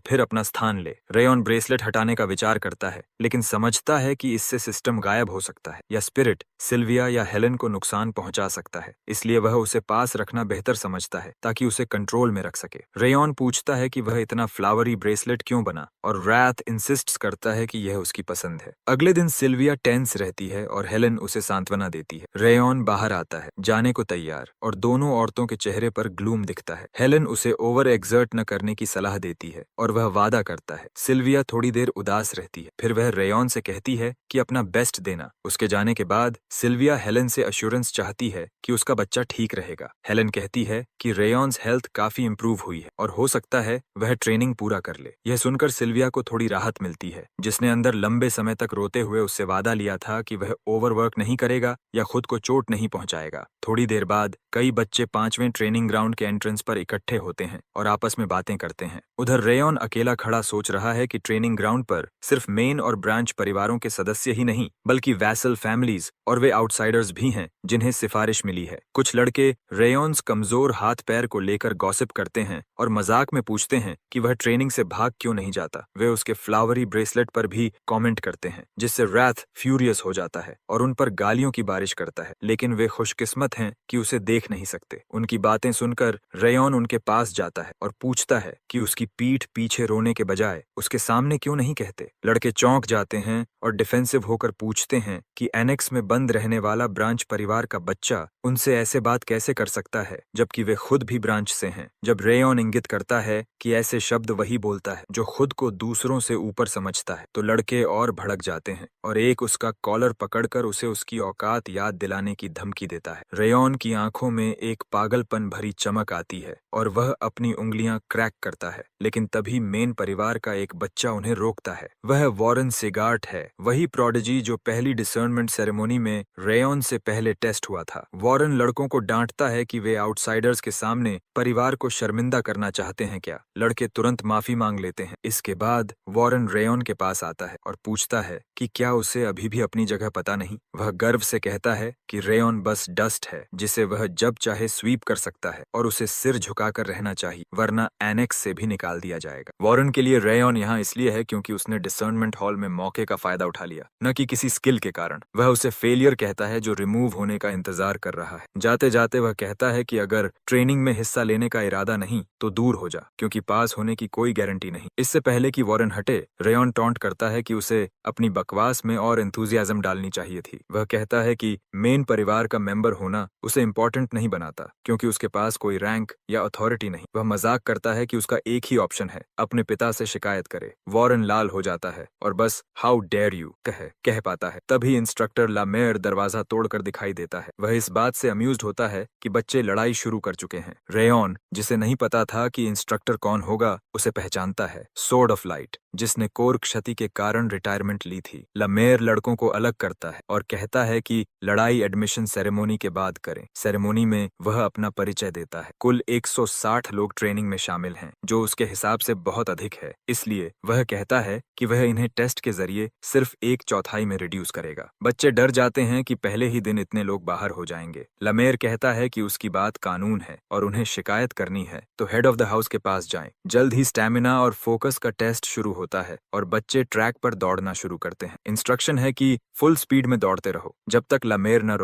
फिर अपना स्थान ले। रेयन ब्रेसलेट हटाने का विचार करता है, लेकिन समझता है कि इससे सिस्टम गायब हो सकता है या स्पिरिट सिल्विया या हेलन को नुकसान पहुंचा सकता है। इसलिए वह उसे पास रखना बेहतर समझता है ताकि उसे कंट्रोल में रख सके। रेयन पूछता है कि वह इतना फ्लावरी ब्रेसलेट क्यों बना और राथ इंसिस्ट करता है कि यह उसकी पसंद है। अगले दिन सिल्विया टेंस रहती है और हेलन उसे सांत्वना देती है। रेयन बाहर आता है जाने को तैयार और दोनों औरतों के चेहरे पर ग्लूम दिखता है। हेलन उसे ओवर एक्सर्ट न करने की सलाह देती है और वह वादा करता है। सिल्विया थोड़ी देर उदास रहती है, फिर वह रेयन से कहती है कि अपना बेस्ट देना। उसके जाने के बाद सिल्विया हेलन से अश्योरेंस चाहती है कि उसका बच्चा ठीक रहेगा। हेलन कहती है कि रेयॉन्स हेल्थ काफी इंप्रूव हुई है और हो सकता है वह ट्रेनिंग पूरा कर ले। यह सुनकर सिल्विया को थोड़ी राहत मिलती है, जिसने अंदर लंबे समय तक रोते हुए उससे वादा लिया था कि वह ओवरवर्क नहीं करेगा या खुद को चोट नहीं पहुंचाएगा। थोड़ी देर बाद कई बच्चे 5वें ट्रेनिंग ग्राउंड के एंट्रेंस पर इकट्ठे होते हैं और आपस में बातें करते हैं। उधर रेयॉन अकेला खड़ा सोच रहा है कि ट्रेनिंग ग्राउंड पर सिर्फ मेन और ब्रांच परिवारों के सदस्य ही नहीं बल्कि वैसल फैमिलीज और वे आउटसाइडर्स भी हैं जिन्हें सिफारिश मिली है। कुछ लड़के रेयॉन्स कमजोर हाथ पैर को लेकर गॉसिप करते हैं और मजाक में पूछते हैं कि वह ट्रेनिंग से भाग क्यों नहीं जाता। वे उसके फ्लावरी ब्रेसलेट पर भी कमेंट करते हैं, जिससे रैथ फ्यूरियस हो जाता है और उन पर गालियों की बारिश करता है, लेकिन वे खुशकिस्मत हैं कि उसे देख नहीं सकते। उनकी बातें सुनकर रेयॉन उनके पास जाता है और पूछता है कि उसकी पीठ पीछे रोने के बजाय उसके सामने क्यों नहीं कहते। लड़के चौंक जाते हैं और डिफेंसिव होकर पूछते हैं कि एनेक्स में बंद रहने वाला ब्रांच परिवार का बच्चा उनसे ऐसे बात कैसे कर सकता है जबकि वे खुद भी ब्रांच से हैं। जब रेयॉन इंगित करता है कि ऐसे शब्द वही बोलता है जो खुद को दूसरों से ऊपर समझता है, तो लड़के और भड़क जाते हैं और एक उसका कॉलर पकड़कर उसे उसकी औकात याद दिलाने की धमकी देता है। रेयॉन की आंखों में एक पागलपन भरी चमक आती है और वह अपनी उंगलियां क्रैक करता है, लेकिन तभी मेन परिवार का एक बच्चा उन्हें रोकता है। वह वॉरेन सिगार्ट है, वही प्रोडिजी जो पहली डिसर्नमेंट सेरेमनी में रेयॉन से पहले टेस्ट हुआ था। वॉरेन लड़कों को डांटता है कि वे आउटसाइडर्स के सामने परिवार को शर्मिंदा करना चाहते हैं क्या। लड़के तुरंत माफी मांग लेते हैं। इसके बाद वॉरेन रेयॉन के पास आता है और पूछता है कि क्या उसे अभी भी अपनी जगह पता नहीं। वह गर्व से कहता है कि रेयॉन बस डस्ट है जिसे वह जब चाहे स्वीप कर सकता है और उसे सिर झुकाकर रहना चाहिए, वरना एनेक्स से भी निकाल दिया जाएगा। वॉरेन के लिए रेयॉन यहाँ इसलिए है क्योंकि उसने डिसर्नमेंट हॉल में मौके का फायदा उठा लिया, न कि किसी स्किल के कारण। वह उसे फेलियर कहता है जो रिमूव होने का इंतजार कर रहा है। जाते जाते वह कहता है कि अगर ट्रेनिंग में हिस्सा लेने का इरादा नहीं तो दूर हो जा, क्योंकि पास होने की कोई गारंटी नहीं। इससे पहले कि वॉरेन हटे, रेयॉन टॉन्ट करता है कि उसे अपनी बकवास में और एंथुजियाज्म डालनी चाहिए थी। वह कहता है कि मेन परिवार का मेंबर होना उसे इम्पोर्टेंट नहीं बनाता क्योंकि उसके पास कोई रैंक या अथॉरिटी नहीं। वह मजाक करता है कि उसका एक ही ऑप्शन है, अपने पिता से शिकायत करे। वॉरेन लाल हो जाता है और बस हाउ डेयर यू कह पाता है। तभी इंस्ट्रक्टर लामेयर दरवाजा तोड़कर दिखाई देता है। वह इस बात से अम्यूज्ड होता है कि बच्चे लड़ाई शुरू कर चुके हैं। रेयॉन, जिसे नहीं पता था कि इंस्ट्रक्टर कौन होगा, उसे पहचानता है, सोर्ड ऑफ लाइट, जिसने कोर क्षति के कारण रिटायरमेंट ली थी। लामेयर लड़कों को अलग करता है और कहता है कि लड़ाई एडमिशन सेरेमोनी के बाद करें। सेरेमोनी में वह अपना परिचय देता है। कुल 160 लोग ट्रेनिंग में शामिल हैं, जो उसके हिसाब से बहुत अधिक है। इसलिए वह कहता है कि वह इन्हें टेस्ट के जरिए सिर्फ 1/4 में रिड्यूस करेगा। बच्चे डर जाते हैं कि पहले ही दिन इतने लोग बाहर हो जाएंगे। लामेयर कहता है कि उसकी बात कानून है और उन्हें शिकायत करनी है तो हेड ऑफ द हाउस के पास जाएं। जल्द ही स्टैमिना और फोकस का टेस्ट शुरू होता है और बच्चे ट्रैक पर दौड़ना शुरू करते हैं। इंस्ट्रक्शन है कि फुल स्पीड में दौड़ते रहो जब तक लामेयर न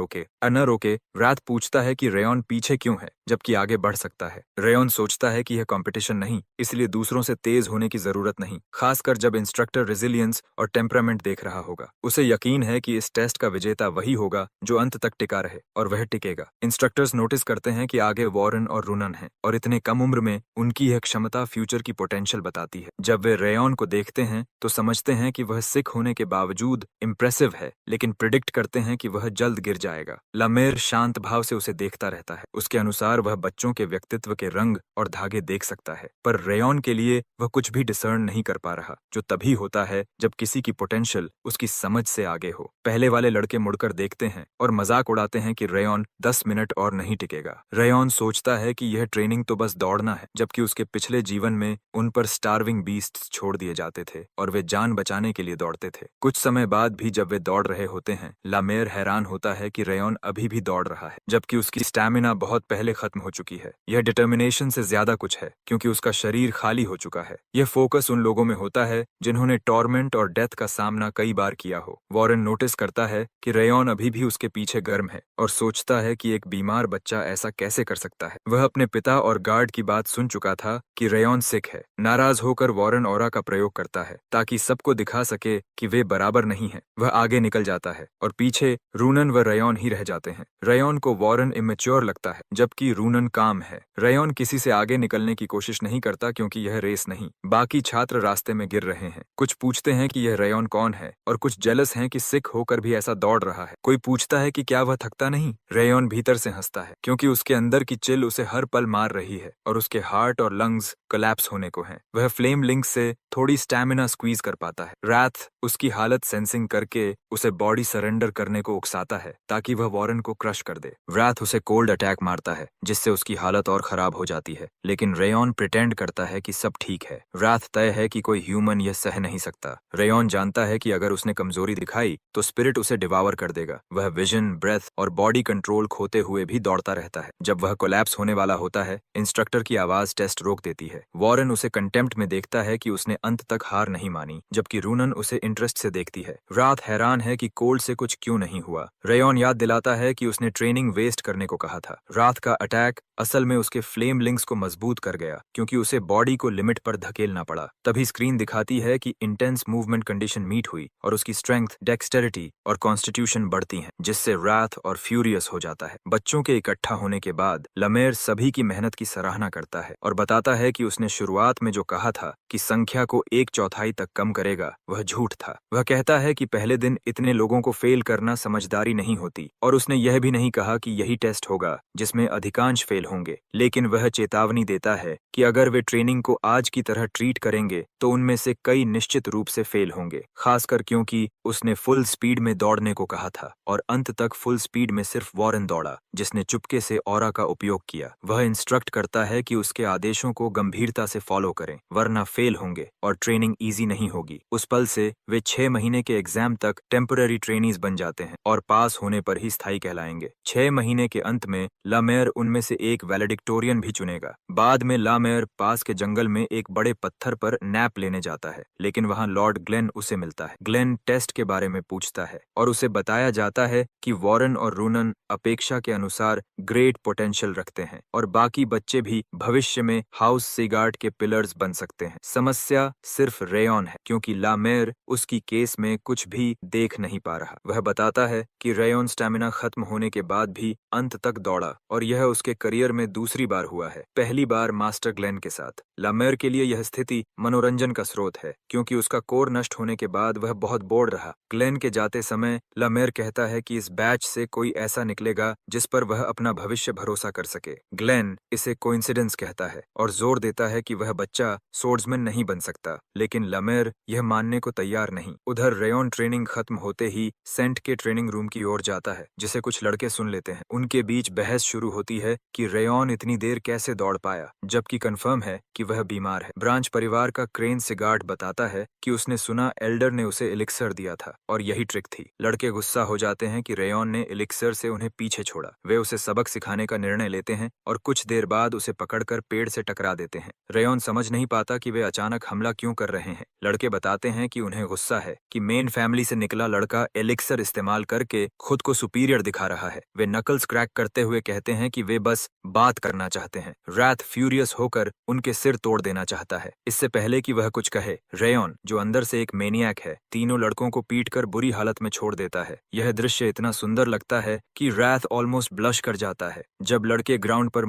रोके। रैथ पूछता है कि रेयॉन पीछे क्यों है जबकि आगे बढ़ सकता है। रेयॉन सोचता है कि यह कंपटीशन नहीं, इसलिए दूसरों से तेज होने की जरूरत नहीं, खासकर जब इंस्ट्रक्टर रेजिलियंस और टेम्परामेंट देख रहा होगा। उसे यकीन है कि इस टेस्ट का विजेता वही होगा जो अंत तक टिका रहे, और वह टिकेगा। इंस्ट्रक्टर्स नोटिस करते हैं कि आगे वॉरेन और रुनन हैं और इतने कम उम्र में उनकी यह क्षमता फ्यूचर की पोटेंशियल बताती है। जब वे रेयॉन को देखते हैं तो समझते हैं कि वह सिख होने के बावजूद इम्प्रेसिव है, लेकिन प्रिडिक्ट करते हैं कि वह जल्द गिर जाएगा। लामेयर शांत भाव से उसे देखता रहता है। उसके अनुसार वह बच्चों के व्यक्तित्व के रंग और धागे देख सकता है, पर रेयॉन के लिए वह कुछ भी डिसर्न नहीं कर पा रहा, जो तभी होता है जब किसी की पोटेंशियल उसकी समझ से आगे हो। पहले वाले लड़के मुड़कर देखते हैं और मजाक उड़ाते हैं कि रेयॉन 10 मिनट और नहीं टिकेगा। रेयॉन सोचता है कि यह ट्रेनिंग तो बस दौड़ना है, जबकि उसके पिछले जीवन में उन पर स्टार्विंग बीस्ट्स छोड़ दिए जाते थे और वे जान बचाने के लिए दौड़ते थे। कुछ समय बाद भी जब वे दौड़ रहे होते हैं, लामेयर हैरान होता है कि रेयॉन अभी भी दौड़ रहा है, जबकि उसकी स्टैमिना बहुत पहले खत्म हो चुकी है। यह डिटर्मिनेशन से ज्यादा कुछ है, क्योंकि उसका शरीर खाली हो चुका है। यह फोकस उन लोगों में होता है जिन्होंने टॉर्मेंट और डेथ का सामना कई बार किया हो। वॉरेन नोटिस करता है कि रेयॉन अभी भी उसके पीछे गर्म है और सोचता सोचता है कि एक बीमार बच्चा ऐसा कैसे कर सकता है। वह अपने पिता और गार्ड की बात सुन चुका था कि रेयॉन सिक है। नाराज होकर वॉरेन ऑरा का प्रयोग करता है ताकि सबको दिखा सके कि वे बराबर नहीं हैं। वह आगे निकल जाता है और पीछे रूनन व रेयॉन ही रह जाते हैं। रेयॉन को वॉरेन इमेच्योर लगता है जबकि रूनन काम है। रेयॉन किसी से आगे निकलने की कोशिश नहीं करता क्योंकि यह रेस नहीं। बाकी छात्र रास्ते में गिर रहे हैं। कुछ पूछते हैं कि यह रेयॉन कौन है और कुछ जेलस हैं कि सिक होकर भी ऐसा दौड़ रहा है। कोई पूछता है कि क्या वह थकता नहीं। रेयॉन भीतर से हंसता है क्योंकि उसके अंदर की चिल उसे हर पल मार रही है और उसके हार्ट और लंग्स कोलैप्स होने को हैं। वह फ्लेम लिंक से थोड़ी स्टैमिना स्क्वीज कर पाता है। राथ उसकी हालत सेंसिंग करके उसे बॉडी सरेंडर करने को उकसाता है ताकि वह वॉरेन को क्रश कर दे। राथ उसे कोल्ड अटैक मारता है जिससे उसकी हालत और खराब हो जाती है, लेकिन रेयॉन प्रिटेंड करता है कि सब ठीक है। राथ तय है कि कोई ह्यूमन यह सह नहीं सकता। रेयॉन जानता है कि अगर उसने कमजोरी दिखाई तो स्पिरिट उसे डिवावर कर देगा। वह विजन, ब्रेथ और बॉडी कंट्रोल खोते हुए भी दौड़ता रहता है। जब वह कोलैप्स होने वाला होता है, इंस्ट्रक्टर की आवाज टेस्ट रोक देती है। वॉरेन उसे कंटेम्प्ट में देखता है कि उसने अंत तक हार नहीं मानी, जबकि रूनन उसे इंटरेस्ट से देखती है। रात हैरान है कि कोल्ड से कुछ क्यों नहीं हुआ। रेयॉन याद दिलाता है कि उसने ट्रेनिंग वेस्ट करने को कहा था। रात का अटैक असल में उसके फ्लेम लिंक्स को मजबूत कर गया क्योंकि उसे बॉडी को लिमिट पर धकेलना पड़ा। तभी स्क्रीन दिखाती है कि इंटेंस मूवमेंट कंडीशन मीट हुई और उसकी स्ट्रेंथ, डेक्सटेरिटी और कॉन्स्टिट्यूशन बढ़ती हैं, जिससे राथ और फ्यूरियस हो जाता है। बच्चों के इकट्ठा होने के बाद लमेर सभी की मेहनत की सराहना करता है और बताता है कि उसने शुरुआत में जो कहा था कि संख्या को 1/4 तक कम करेगा, वह झूठ था। वह कहता है कि पहले दिन इतने लोगों को फेल करना समझदारी नहीं होती और उसने यह भी नहीं कहा कि यही टेस्ट होगा जिसमें अधिकांश फेल होंगे, लेकिन वह चेतावनी देता है कि अगर वे ट्रेनिंग को आज की तरह ट्रीट करेंगे तो उनमें से कई निश्चित रूप से फेल होंगे, खासकर क्योंकि उसने फुल स्पीड में दौड़ने को कहा था और अंत तक फुल स्पीड में सिर्फ वॉरेन दौड़ा जिसने चुपके से ऑरा का उपयोग किया। वह इंस्ट्रक्ट करता है कि उसके आदेशों को गंभीरता से फॉलो करें वरना फेल होंगे और ट्रेनिंग इजी नहीं होगी। उस पल से वे 6 महीने के एग्जाम तक टेम्पररी ट्रेनीज बन जाते हैं और पास होने पर ही स्थायी कहलाएंगे। 6 महीने के अंत में लामेयर उनमें से एक वैलेडिक्टोरियन भी चुनेगा। बाद में लामेयर पास के जंगल में एक बड़े पत्थर पर नैप लेने जाता है, लेकिन वहां लॉर्ड ग्लेन उसे मिलता है। ग्लेन टेस्ट के बारे में पूछता है और उसे बताया जाता है कि वॉरेन और रूनन अपेक्षा के अनुसार ग्रेट पोटेंशियल रखते हैं और बाकी बच्चे भी भविष्य में हाउस सीगार्ड के पिलर्स बन सकते हैं। समस्या सिर्फ रेयॉन है क्योंकि लामेयर उसकी केस में कुछ भी देख नहीं पा रहा। वह बताता है कि रेयॉन स्टैमिना खत्म होने के बाद भी अंत तक दौड़ा और यह उसके करियर में दूसरी बार हुआ है, पहली बार मास्टर ग्लेन के साथ। लामेयर के लिए यह स्थिति मनोरंजन का स्रोत है क्योंकि उसका कोर नष्ट होने के बाद वह बहुत बोर्ड रहा। ग्लेन के जाते समय लामेयर कहता है कि इस बैच से कोई ऐसा निकलेगा जिस पर वह अपना भविष्य भरोसा कर सके। ग्लेन इसे कोइंसिडेंस कहता है और जोर देता है कि वह बच्चा सोर्ड्समैन नहीं बन सकता, लेकिन लामेयर यह मानने को तैयार नहीं। उधर रेयॉन ट्रेनिंग खत्म होते ही सेंट के ट्रेनिंग रूम की ओर जाता है, जिसे कुछ लड़के सुन लेते हैं। उनके बीच बहस शुरू होती है कि रेयॉन इतनी देर कैसे दौड़ पाया, जबकि कंफर्म है कि वह बीमार है। ब्रांच परिवार का क्रेन सिगार्ड बताता है कि उसने सुना एल्डर ने उसे एलिक्सर दिया था और यही ट्रिक थी। लड़के गुस्सा हो जाते हैं कि रेयॉन ने एलिक्सर से उन्हें पीछे छोड़ा। वे उसे सबक सिखाने का निर्णय लेते हैं और कुछ देर बाद उसे पकड़कर पेड़ से टकरा देते हैं। रेयॉन समझ नहीं पाता कि वे अचानक हमला क्यों कर रहे हैं। लड़के बताते हैं कि उन्हें गुस्सा है कि मेन फैमिली से निकला लड़का एलिक्सर इस्तेमाल करके खुद को सुपीरियर दिखा रहा है। वे नकल्स क्रैक करते हुए कहते हैं कि वे बस बात करना चाहते हैं। राथ फ्यूरियस होकर उनके सिर तोड़ देना चाहता है। इससे पहले कि वह कुछ कहे, रेयॉन जो अंदर से एक मेनियक है, तीनों लड़कों को पीटकर बुरी हालत में छोड़ देता है। यह दृश्य इतना सुंदर लगता है कि राथ ऑलमोस्ट ब्लश कर जाता है। जब लड़के ग्राउंड पर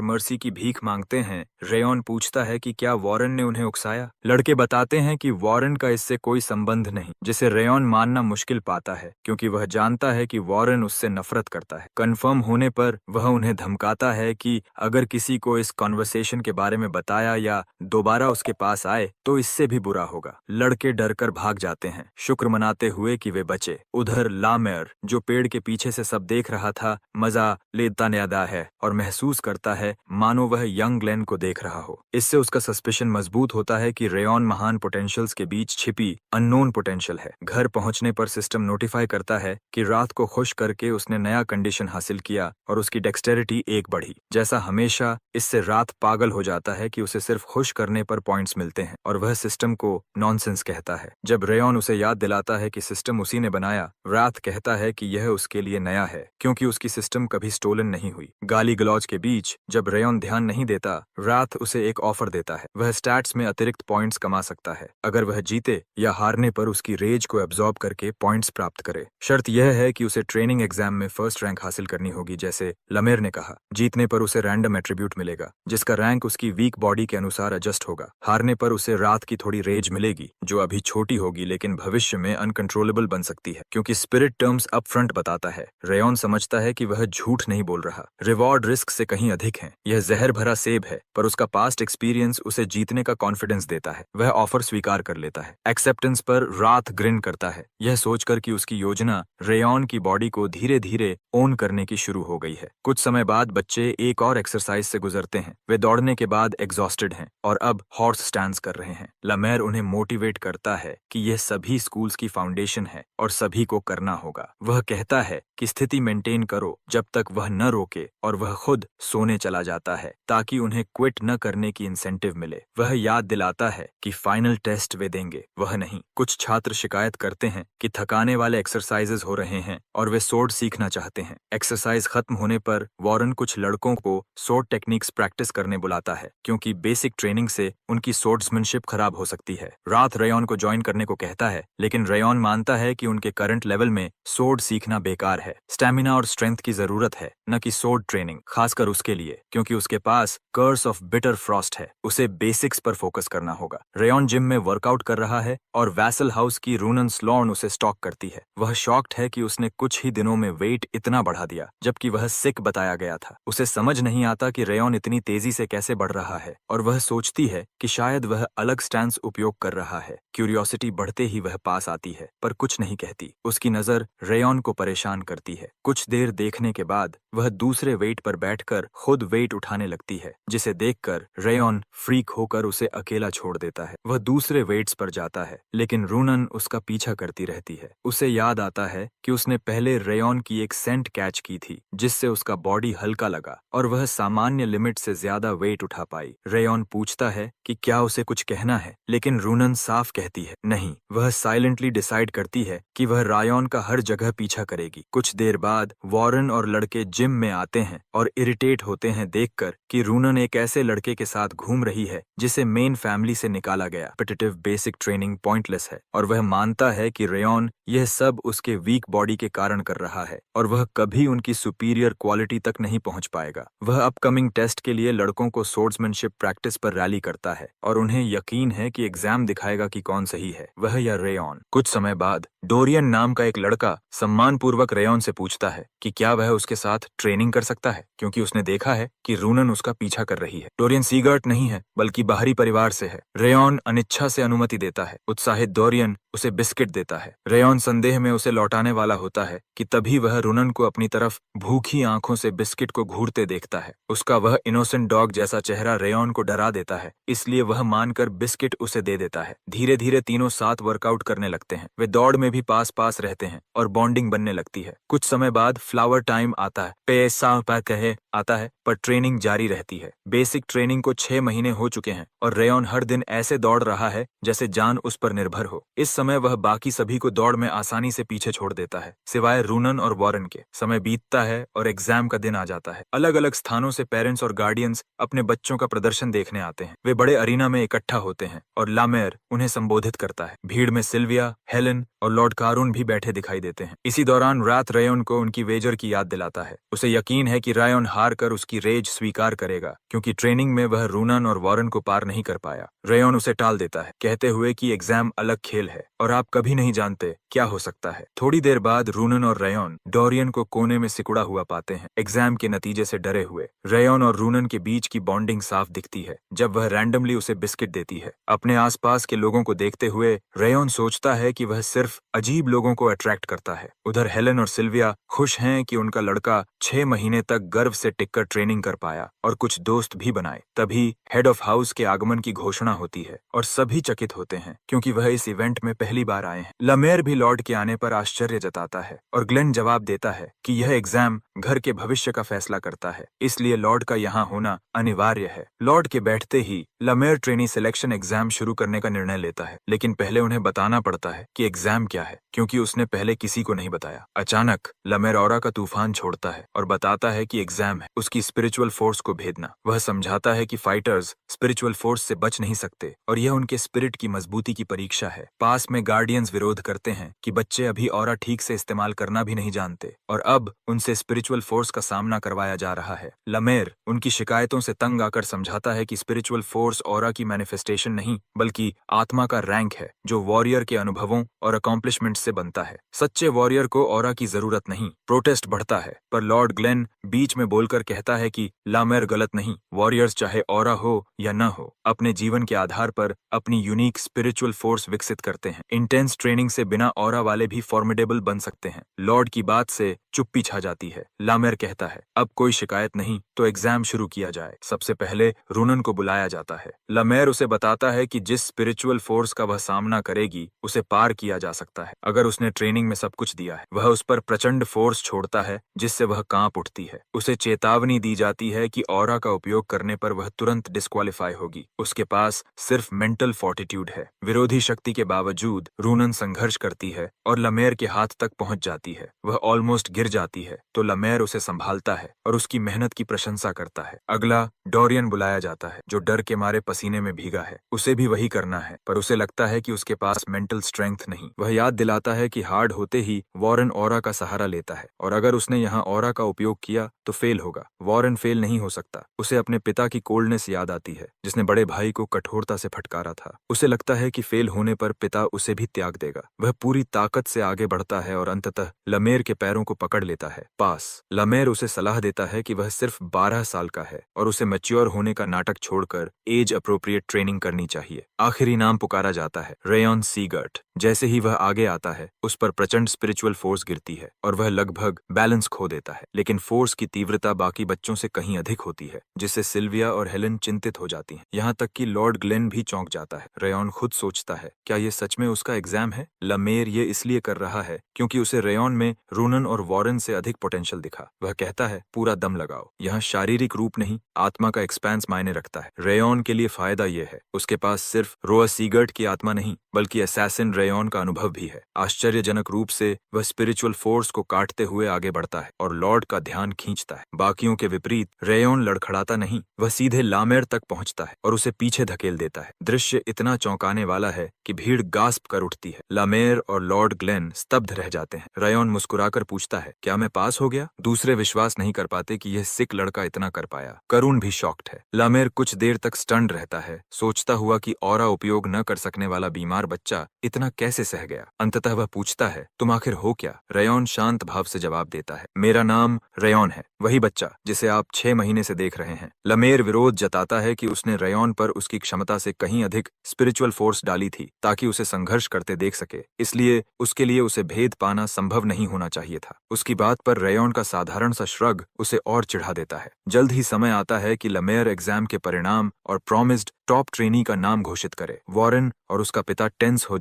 मर्सी की भीख मांगते हैं, रेयॉन पूछता है कि क्या वॉरेन ने उन्हें उकसाया। लड़के बताते हैं कि वॉरेन का इससे कोई संबंध नहीं, जिसे रेयॉन मानना मुश्किल पाता है क्योंकि वह जानता है कि वॉरेन उससे नफरत करता है। कंफर्म होने पर वह उन्हें धमकाता है कि अगर किसी को इस कॉन्वर्सेशन के बारे में बताया या दोबारा उसके पास आए तो इससे भी बुरा होगा। लड़के डरकर भाग जाते हैं, शुक्र मनाते हुए कि वे बचे। उधर लामेयर जो पेड़ के पीछे से सब देख रहा था, मजा लेता न्यादा है और महसूस करता है मानो वह यंग ग्लेन को देख रहा हो। इससे उसका सस्पिशन मजबूत होता है कि रेयॉन महान पोटेंशियल्स के बीच छिपी अननोन पोटेंशियल है। घर पहुंचने पर सिस्टम नोटिफाई करता है कि रात को खुश करके उसने नया कंडीशन हासिल किया और उसकी डेक्सटेरिटी 1 बढ़ी। जैसा हमेशा, इससे रात रात पागल हो जाता है कि उसे सिर्फ खुश करने पर पॉइंट्स मिलते हैं और वह सिस्टम को नॉनसेंस कहता है। जब रेयॉन उसे याद दिलाता है कि सिस्टम उसी ने बनाया, रात कहता है कि यह उसके लिए नया है क्योंकि उसकी सिस्टम कभी स्टोलन नहीं हुई। गाली गलौज के बीच जब रेयॉन ध्यान नहीं देता, रात उसे एक ऑफर देता है। वह स्टैट्स में अतिरिक्त पॉइंट्स कमा सकता है अगर वह जीते या हारने पर उसकी रेज को एब्जॉर्ब करके पॉइंट्स प्राप्त करे। शर्त यह है कि उसे ट्रेनिंग एग्जाम में फर्स्ट रैंक हासिल करनी होगी, जैसे लमेर ने कहा। जीतने पर उसे रैंडम एट्रीब्यूट मिलेगा जिसका रैंक उसकी वीक बॉडी के अनुसार एडजस्ट होगा। हारने पर उसे रात की थोड़ी रेज मिलेगी जो अभी छोटी होगी लेकिन भविष्य में अनकंट्रोलेबल बन सकती है क्योंकि स्पिरिट टर्म्स अप फ्रंट बताता है। रेयॉन समझता है कि वह झूठ नहीं बोल रहा, रिवॉर्ड रिस्क से कहीं अधिक है। यह जहर भरा सेब है पर उसका पास्ट एक्सपीरियंस उसे जीतने का कॉन्फिडेंस देता है। वह ऑफर स्वीकार कर लेता है। एक्सेप्टेंस पर रात ग्रिन करता है, यह सोचकर कि उसकी योजना रेयॉन की बॉडी को धीरे धीरे ओन करने की शुरू हो गई है। कुछ समय बाद बच्चे एक और एक्सरसाइज से गुजरते हैं। वे दौड़ने के बाद एग्जॉस्टेड हैं और अब हॉर्स स्टैंड्स कर रहे हैं। लमेर उन्हें मोटिवेट करता है कि यह सभी स्कूल्स की फाउंडेशन है और सभी को करना होगा। वह कहता है कि स्थिति मेंटेन करो जब तक वह न रोके और वह खुद सोने चला जाता है ताकि उन्हें क्विट न करने की इंसेंटिव मिले। वह याद दिलाता है कि फाइनल टेस्ट वे देंगे, वह नहीं। कुछ छात्र शिकायत करते हैं कि थकाने वाले एक्सरसाइजेज हो रहे हैं और वे सोर्ड सीखना चाहते हैं। एक्सरसाइज खत्म होने पर वॉरेन कुछ लड़कों को सोर्ड टेक्निक्स प्रैक्टिस करने बुलाता है क्योंकि बेसिक ट्रेनिंग से उनकी सोर्ड्समैनशिप खराब हो सकती है। रात रेयॉन को ज्वाइन करने को कहता है लेकिन रेयॉन मानता है कि उनके करंट लेवल में सोर्ड सीखना बेकार है। स्टैमिना और स्ट्रेंथ की जरूरत है, न कि सोर्ड ट्रेनिंग, खासकर उसके लिए क्योंकि उसके पास कर्स ऑफ बिटर फ्रॉस्ट है। उसे बेसिक्स पर फोकस करना होगा। रेयॉन जिम में वर्कआउट कर रहा है और वैसल हाउस की रूनन स्लॉर्न उसे स्टॉक करती है। वह शॉक्ड है कि उसने कुछ ही दिनों में वेट इतना बढ़ा दिया जबकि वह सिक बताया गया था। उसे समझ नहीं आता कि रेयॉन इतनी तेजी से कैसे बढ़ रहा है और वह सोचती है कि शायद वह अलग स्टैंस उपयोग कर रहा है। क्यूरियोसिटी बढ़ते ही वह पास आती है पर कुछ नहीं कहती। उसकी नजर रेयॉन को परेशान करती है। कुछ देर देखने के बाद वह दूसरे वेट पर बैठकर खुद वेट उठाने लगती है जिसे देखकर रेयॉन फ्रीक होकर उसे अकेला छोड़ देता है। वह दूसरे वेट्स पर जाता है लेकिन रूनन उसका पीछा करती रहती है। उसे याद आता है कि उसने पहले रेयॉन की एक सेंट कैच की थी जिससे उसका बॉडी हल्का लगा और वह सामान्य लिमिट से ज्यादा वेट उठा पाई। रेयॉन पूछता है कि क्या उसे कुछ कहना है लेकिन रूनन साफ कहती है नहीं। वह साइलेंटली डिसाइड करती है कि वह रायॉन का हर जगह पीछा करेगी। कुछ देर बाद वॉरेन और लड़के जिम में आते हैं और इरिटेट होते हैं देखकर कि रूनन एक ऐसे लड़के के साथ घूम रही है जिसे मेन फैमिली से निकाला गया। रिपीटेटिव बेसिक ट्रेनिंग पॉइंटलेस है और वह मानता है कि रेयॉन यह सब उसके वीक बॉडी के कारण कर रहा है और वह कभी उनकी सुपीरियर क्वालिटी तक नहीं पहुंच पाएगा। वह अपकमिंग टेस्ट के लिए लड़कों को सोर्ड्समैनशिप प्रैक्टिस पर रैली करता है और उन्हें यकीन है कि एग्जाम दिखाएगा कि कौन सही है, वह या रेयॉन। कुछ समय बाद डोरियन नाम का एक लड़का सम्मानपूर्वक रेयॉन से पूछता है कि क्या वह उसके साथ ट्रेनिंग कर सकता है क्योंकि उसने देखा है कि रूनन उसका पीछा कर रही है। डोरियन सीगर्ट नहीं है बल्कि बाहरी परिवार से है। रेयॉन अनिच्छा से अनुमति देता है। उत्साहित डोरियन उसे बिस्किट देता है। रेयॉन संदेह में उसे लौटाने वाला होता है कि तभी वह रूनन को अपनी तरफ भूखी आंखों से बिस्किट को घूरते देखता है। उसका वह इनोसेंट डॉग जैसा चेहरा रेयॉन को डरा देता है, इसलिए वह मानकर बिस्किट उसे दे देता है। धीरे धीरे तीनों साथ वर्कआउट करने लगते हैं। वे दौड़ में भी पास पास रहते हैं और बॉन्डिंग बनने लगती है। कुछ समय बाद फ्लावर टाइम आता है, पैसा कहे आता है, पर ट्रेनिंग जारी रहती है। बेसिक ट्रेनिंग को 6 महीने हो चुके हैं और रेयॉन हर दिन ऐसे दौड़ रहा है जैसे जान उस पर निर्भर हो। इस समय वह बाकी सभी को दौड़ में आसानी से पीछे छोड़ देता है सिवाय रूनन और वॉरेन के। समय बीतता है और एग्जाम का दिन आ जाता है। अलग अलग स्थानों से पेरेंट्स और गार्डियंस अपने बच्चों का प्रदर्शन देखने आते हैं। वे बड़े अरीना में इकट्ठा होते हैं और लामेर उन्हें संबोधित करता है। भीड़ में सिल्विया, हेलेन और लॉर्ड कारून भी बैठे दिखाई देते हैं। इसी दौरान रात रेयॉन को उनकी वेजर की याद दिलाता है। उसे यकीन है कि रेयॉन हार कर उसकी रेज स्वीकार करेगा क्योंकि ट्रेनिंग में वह रूनन और वॉरेन को पार नहीं कर पाया। रेयॉन उसे टाल देता है कहते हुए कि एग्जाम अलग खेल है और आप कभी नहीं जानते क्या हो सकता है। थोड़ी देर बाद रूनन और रेयॉन डोरियन को कोने में सिकुड़ा हुआ पाते हैं, एग्जाम के नतीजे से डरे हुए। रेयॉन और रूनन के बीच की बॉन्डिंग साफ दिखती है जब वह रैंडमली उसे बिस्किट देती है। अपने आसपास के लोगों को देखते हुए रेयॉन सोचता है कि वह सिर्फ अजीब लोगों को अट्रैक्ट करता है। उधर हेलेन और सिल्विया खुश हैं कि उनका लड़का 6 महीने तक गर्व से टिककर ट्रेनिंग कर पाया और कुछ दोस्त भी बनाए। तभी हेड ऑफ हाउस के आगमन की घोषणा होती है और सभी चकित होते हैं क्योंकि वह इस इवेंट में पहली बार आए हैं। लमेर भी लॉर्ड के आने पर आश्चर्य जताता है और ग्लेन जवाब देता है कि यह एग्जाम घर के भविष्य का फैसला करता है, इसलिए लॉर्ड का यहाँ होना अनिवार्य है। लॉर्ड के बैठते ही लमेर ट्रेनी सिलेक्शन एग्जाम शुरू करने का निर्णय लेता है, लेकिन पहले उन्हें बताना पड़ता है कि एग्जाम क्या है, क्योंकि उसने पहले किसी को नहीं बताया। अचानक लमेर ऑरा का तूफान छोड़ता है और बताता है कि एग्जाम है उसकी स्पिरिचुअल फोर्स को भेदना। वह समझाता है कि फाइटर्स स्पिरिचुअल फोर्स से बच नहीं सकते और यह उनके स्पिरिट की मजबूती की परीक्षा है। पास में गार्डियंस विरोध करते हैं कि बच्चे अभी ऑरा ठीक से इस्तेमाल करना भी नहीं जानते और अब उनसे स्पिरिचुअल फोर्स का सामना करवाया जा रहा है। लमेर उनकी शिकायतों से तंग आकर समझाता है कि स्पिरिचुअल फोर्स ऑरा की मैनिफेस्टेशन नहीं बल्कि आत्मा का रैंक है जो वॉरियर के अनुभवों और अकॉम्प्लिशमेंट से बनता है। सच्चे वॉरियर को ऑरा की जरूरत नहीं। प्रोटेस्ट बढ़ता है, पर लॉर्ड ग्लेन बीच में बोलकर कहता है कि लामेर गलत नहीं। वॉरियर्स चाहे ऑरा हो या न हो, अपने जीवन के आधार पर अपनी यूनिक स्पिरिचुअल फोर्स विकसित करते हैं। इंटेंस ट्रेनिंग से बिना ऑरा वाले भी फॉर्मिडेबल बन सकते हैं। लॉर्ड की बात से चुप्पी छा जाती है। लामेर कहता है, अब कोई शिकायत नहीं तो एग्जाम शुरू किया जाए। सबसे पहले रूनन को बुलाया जाता है। लमेर उसे बताता है कि जिस स्पिरिचुअल फोर्स का वह सामना करेगी उसे पार किया जा सकता है अगर उसने ट्रेनिंग में सब कुछ दिया है। वह उस पर प्रचंड फोर्स छोड़ता है जिससे वह कांप उठती है। उसे चेतावनी दी जाती है कि ऑरा का उपयोग करने पर वह तुरंत डिस्क्वालीफाई होगी। उसके पास सिर्फ मेंटल फोर्टिट्यूड है। विरोधी शक्ति के बावजूद रूनन संघर्ष करती है और लमेर के हाथ तक पहुंच जाती है। वह ऑलमोस्ट गिर जाती है तो लमेर उसे संभालता है और उसकी मेहनत की प्रशंसा करता है। अगला डोरियन बुलाया जाता है जो डर के मारे पसीने में भीगा है। उसे भी वही करना है, पर उसे लगता है कि उसके पास मेंटल स्ट्रेंथ नहीं। वह याद दिलाता है कि हार्ड होते ही वॉरेन ऑरा का सहारा लेता है और अगर उसने यहाँ ऑरा का उपयोग किया तो फेल होगा। वॉरेन फेल नहीं हो सकता। उसे अपने पिता की कोल्डनेस याद आती है जिसने बड़े भाई को कठोरता से फटकारा था। उसे लगता है कि फेल होने पर पिता उसे भी त्याग देगा। वह पूरी ताकत से आगे बढ़ता है और अंततः लमेर के पैरों को पकड़ लेता है। पास लमेर उसे सलाह देता है कि वह सिर्फ 12 साल का है और उसे मैच्योर होने का नाटक छोड़कर एज अप्रोप्रिएट ट्रेनिंग करनी चाहिए। आखिरी नाम पुकारा जाता है, रेयॉन सीगर्ट। जैसे ही वह आगे आता है उस पर प्रचंड स्पिरिचुअल फोर्स गिरती है और वह लगभग बैलेंस खो देता है, लेकिन फोर्स की तीव्रता बाकी बच्चों से कहीं अधिक होती है जिससे सिल्विया और हेलेन चिंतित हो जाती हैं। यहाँ तक कि लॉर्ड ग्लेन भी चौंक जाता है। रेयॉन खुद सोचता है, क्या ये सच में उसका एग्जाम है? लमेर ये इसलिए कर रहा है क्योंकि उसे रेयॉन में रूनन और वॉरेन से अधिक पोटेंशियल दिखा। वह कहता है, पूरा दम लगाओ। यहाँ शारीरिक रूप नहीं, आत्मा का एक्सपेंस मायने रखता है। रेयॉन के लिए फायदा यह है, उसके पास सिर्फ रोआ सीगर्ट की आत्मा नहीं बल्कि असैसिन रेयॉन का अनुभव भी है। आश्चर्यजनक रूप से वह स्पिरिचुअल फोर्स को काटते हुए आगे बढ़ता है और लॉर्ड का ध्यान खींचता है। बाकियों के विपरीत रेयॉन लड़खड़ाता नहीं, वह सीधे लामेर तक पहुंचता है और उसे पीछे धकेल देता है। दृश्य इतना चौंकाने वाला है कि भीड़ गास्प कर उठती है। लामेर और लॉर्ड ग्लेन स्तब्ध रह जाते हैं। रेयॉन मुस्कुराकर पूछता है, क्या मैं पास हो गया? दूसरे विश्वास नहीं कर पाते कि यह सिख लड़का इतना कर पाया। करुण भी शॉक्ड है। लामेर कुछ देर तक स्टन्ड रहता है, सोचता हुआ कि ऑरा उपयोग न कर सकने वाला बीमार बच्चा इतना कैसे सह गया। अंततः वह पूछता है, तुम आखिर हो क्या? रेयॉन शांत भाव से जवाब देता है, मेरा नाम रेयॉन है, वही बच्चा जिसे आप 6 महीने से देख रहे हैं। लमेर विरोध जताता है कि उसने रेयॉन पर उसकी क्षमता से कहीं अधिक स्पिरिचुअल फोर्स डाली थी ताकि उसे संघर्ष करते देख सके, इसलिए उसके लिए उसे भेद पाना संभव नहीं होना चाहिए था। उसकी बात पर रेयॉन का साधारण सा श्रग उसे और चिढ़ा देता है। जल्द ही समय आता है कि लमेर एग्जाम के परिणाम और प्रॉमिस्ड टॉप ट्रेनी का नाम घोषित करे। वॉरेन और उसका पिता टेंस हो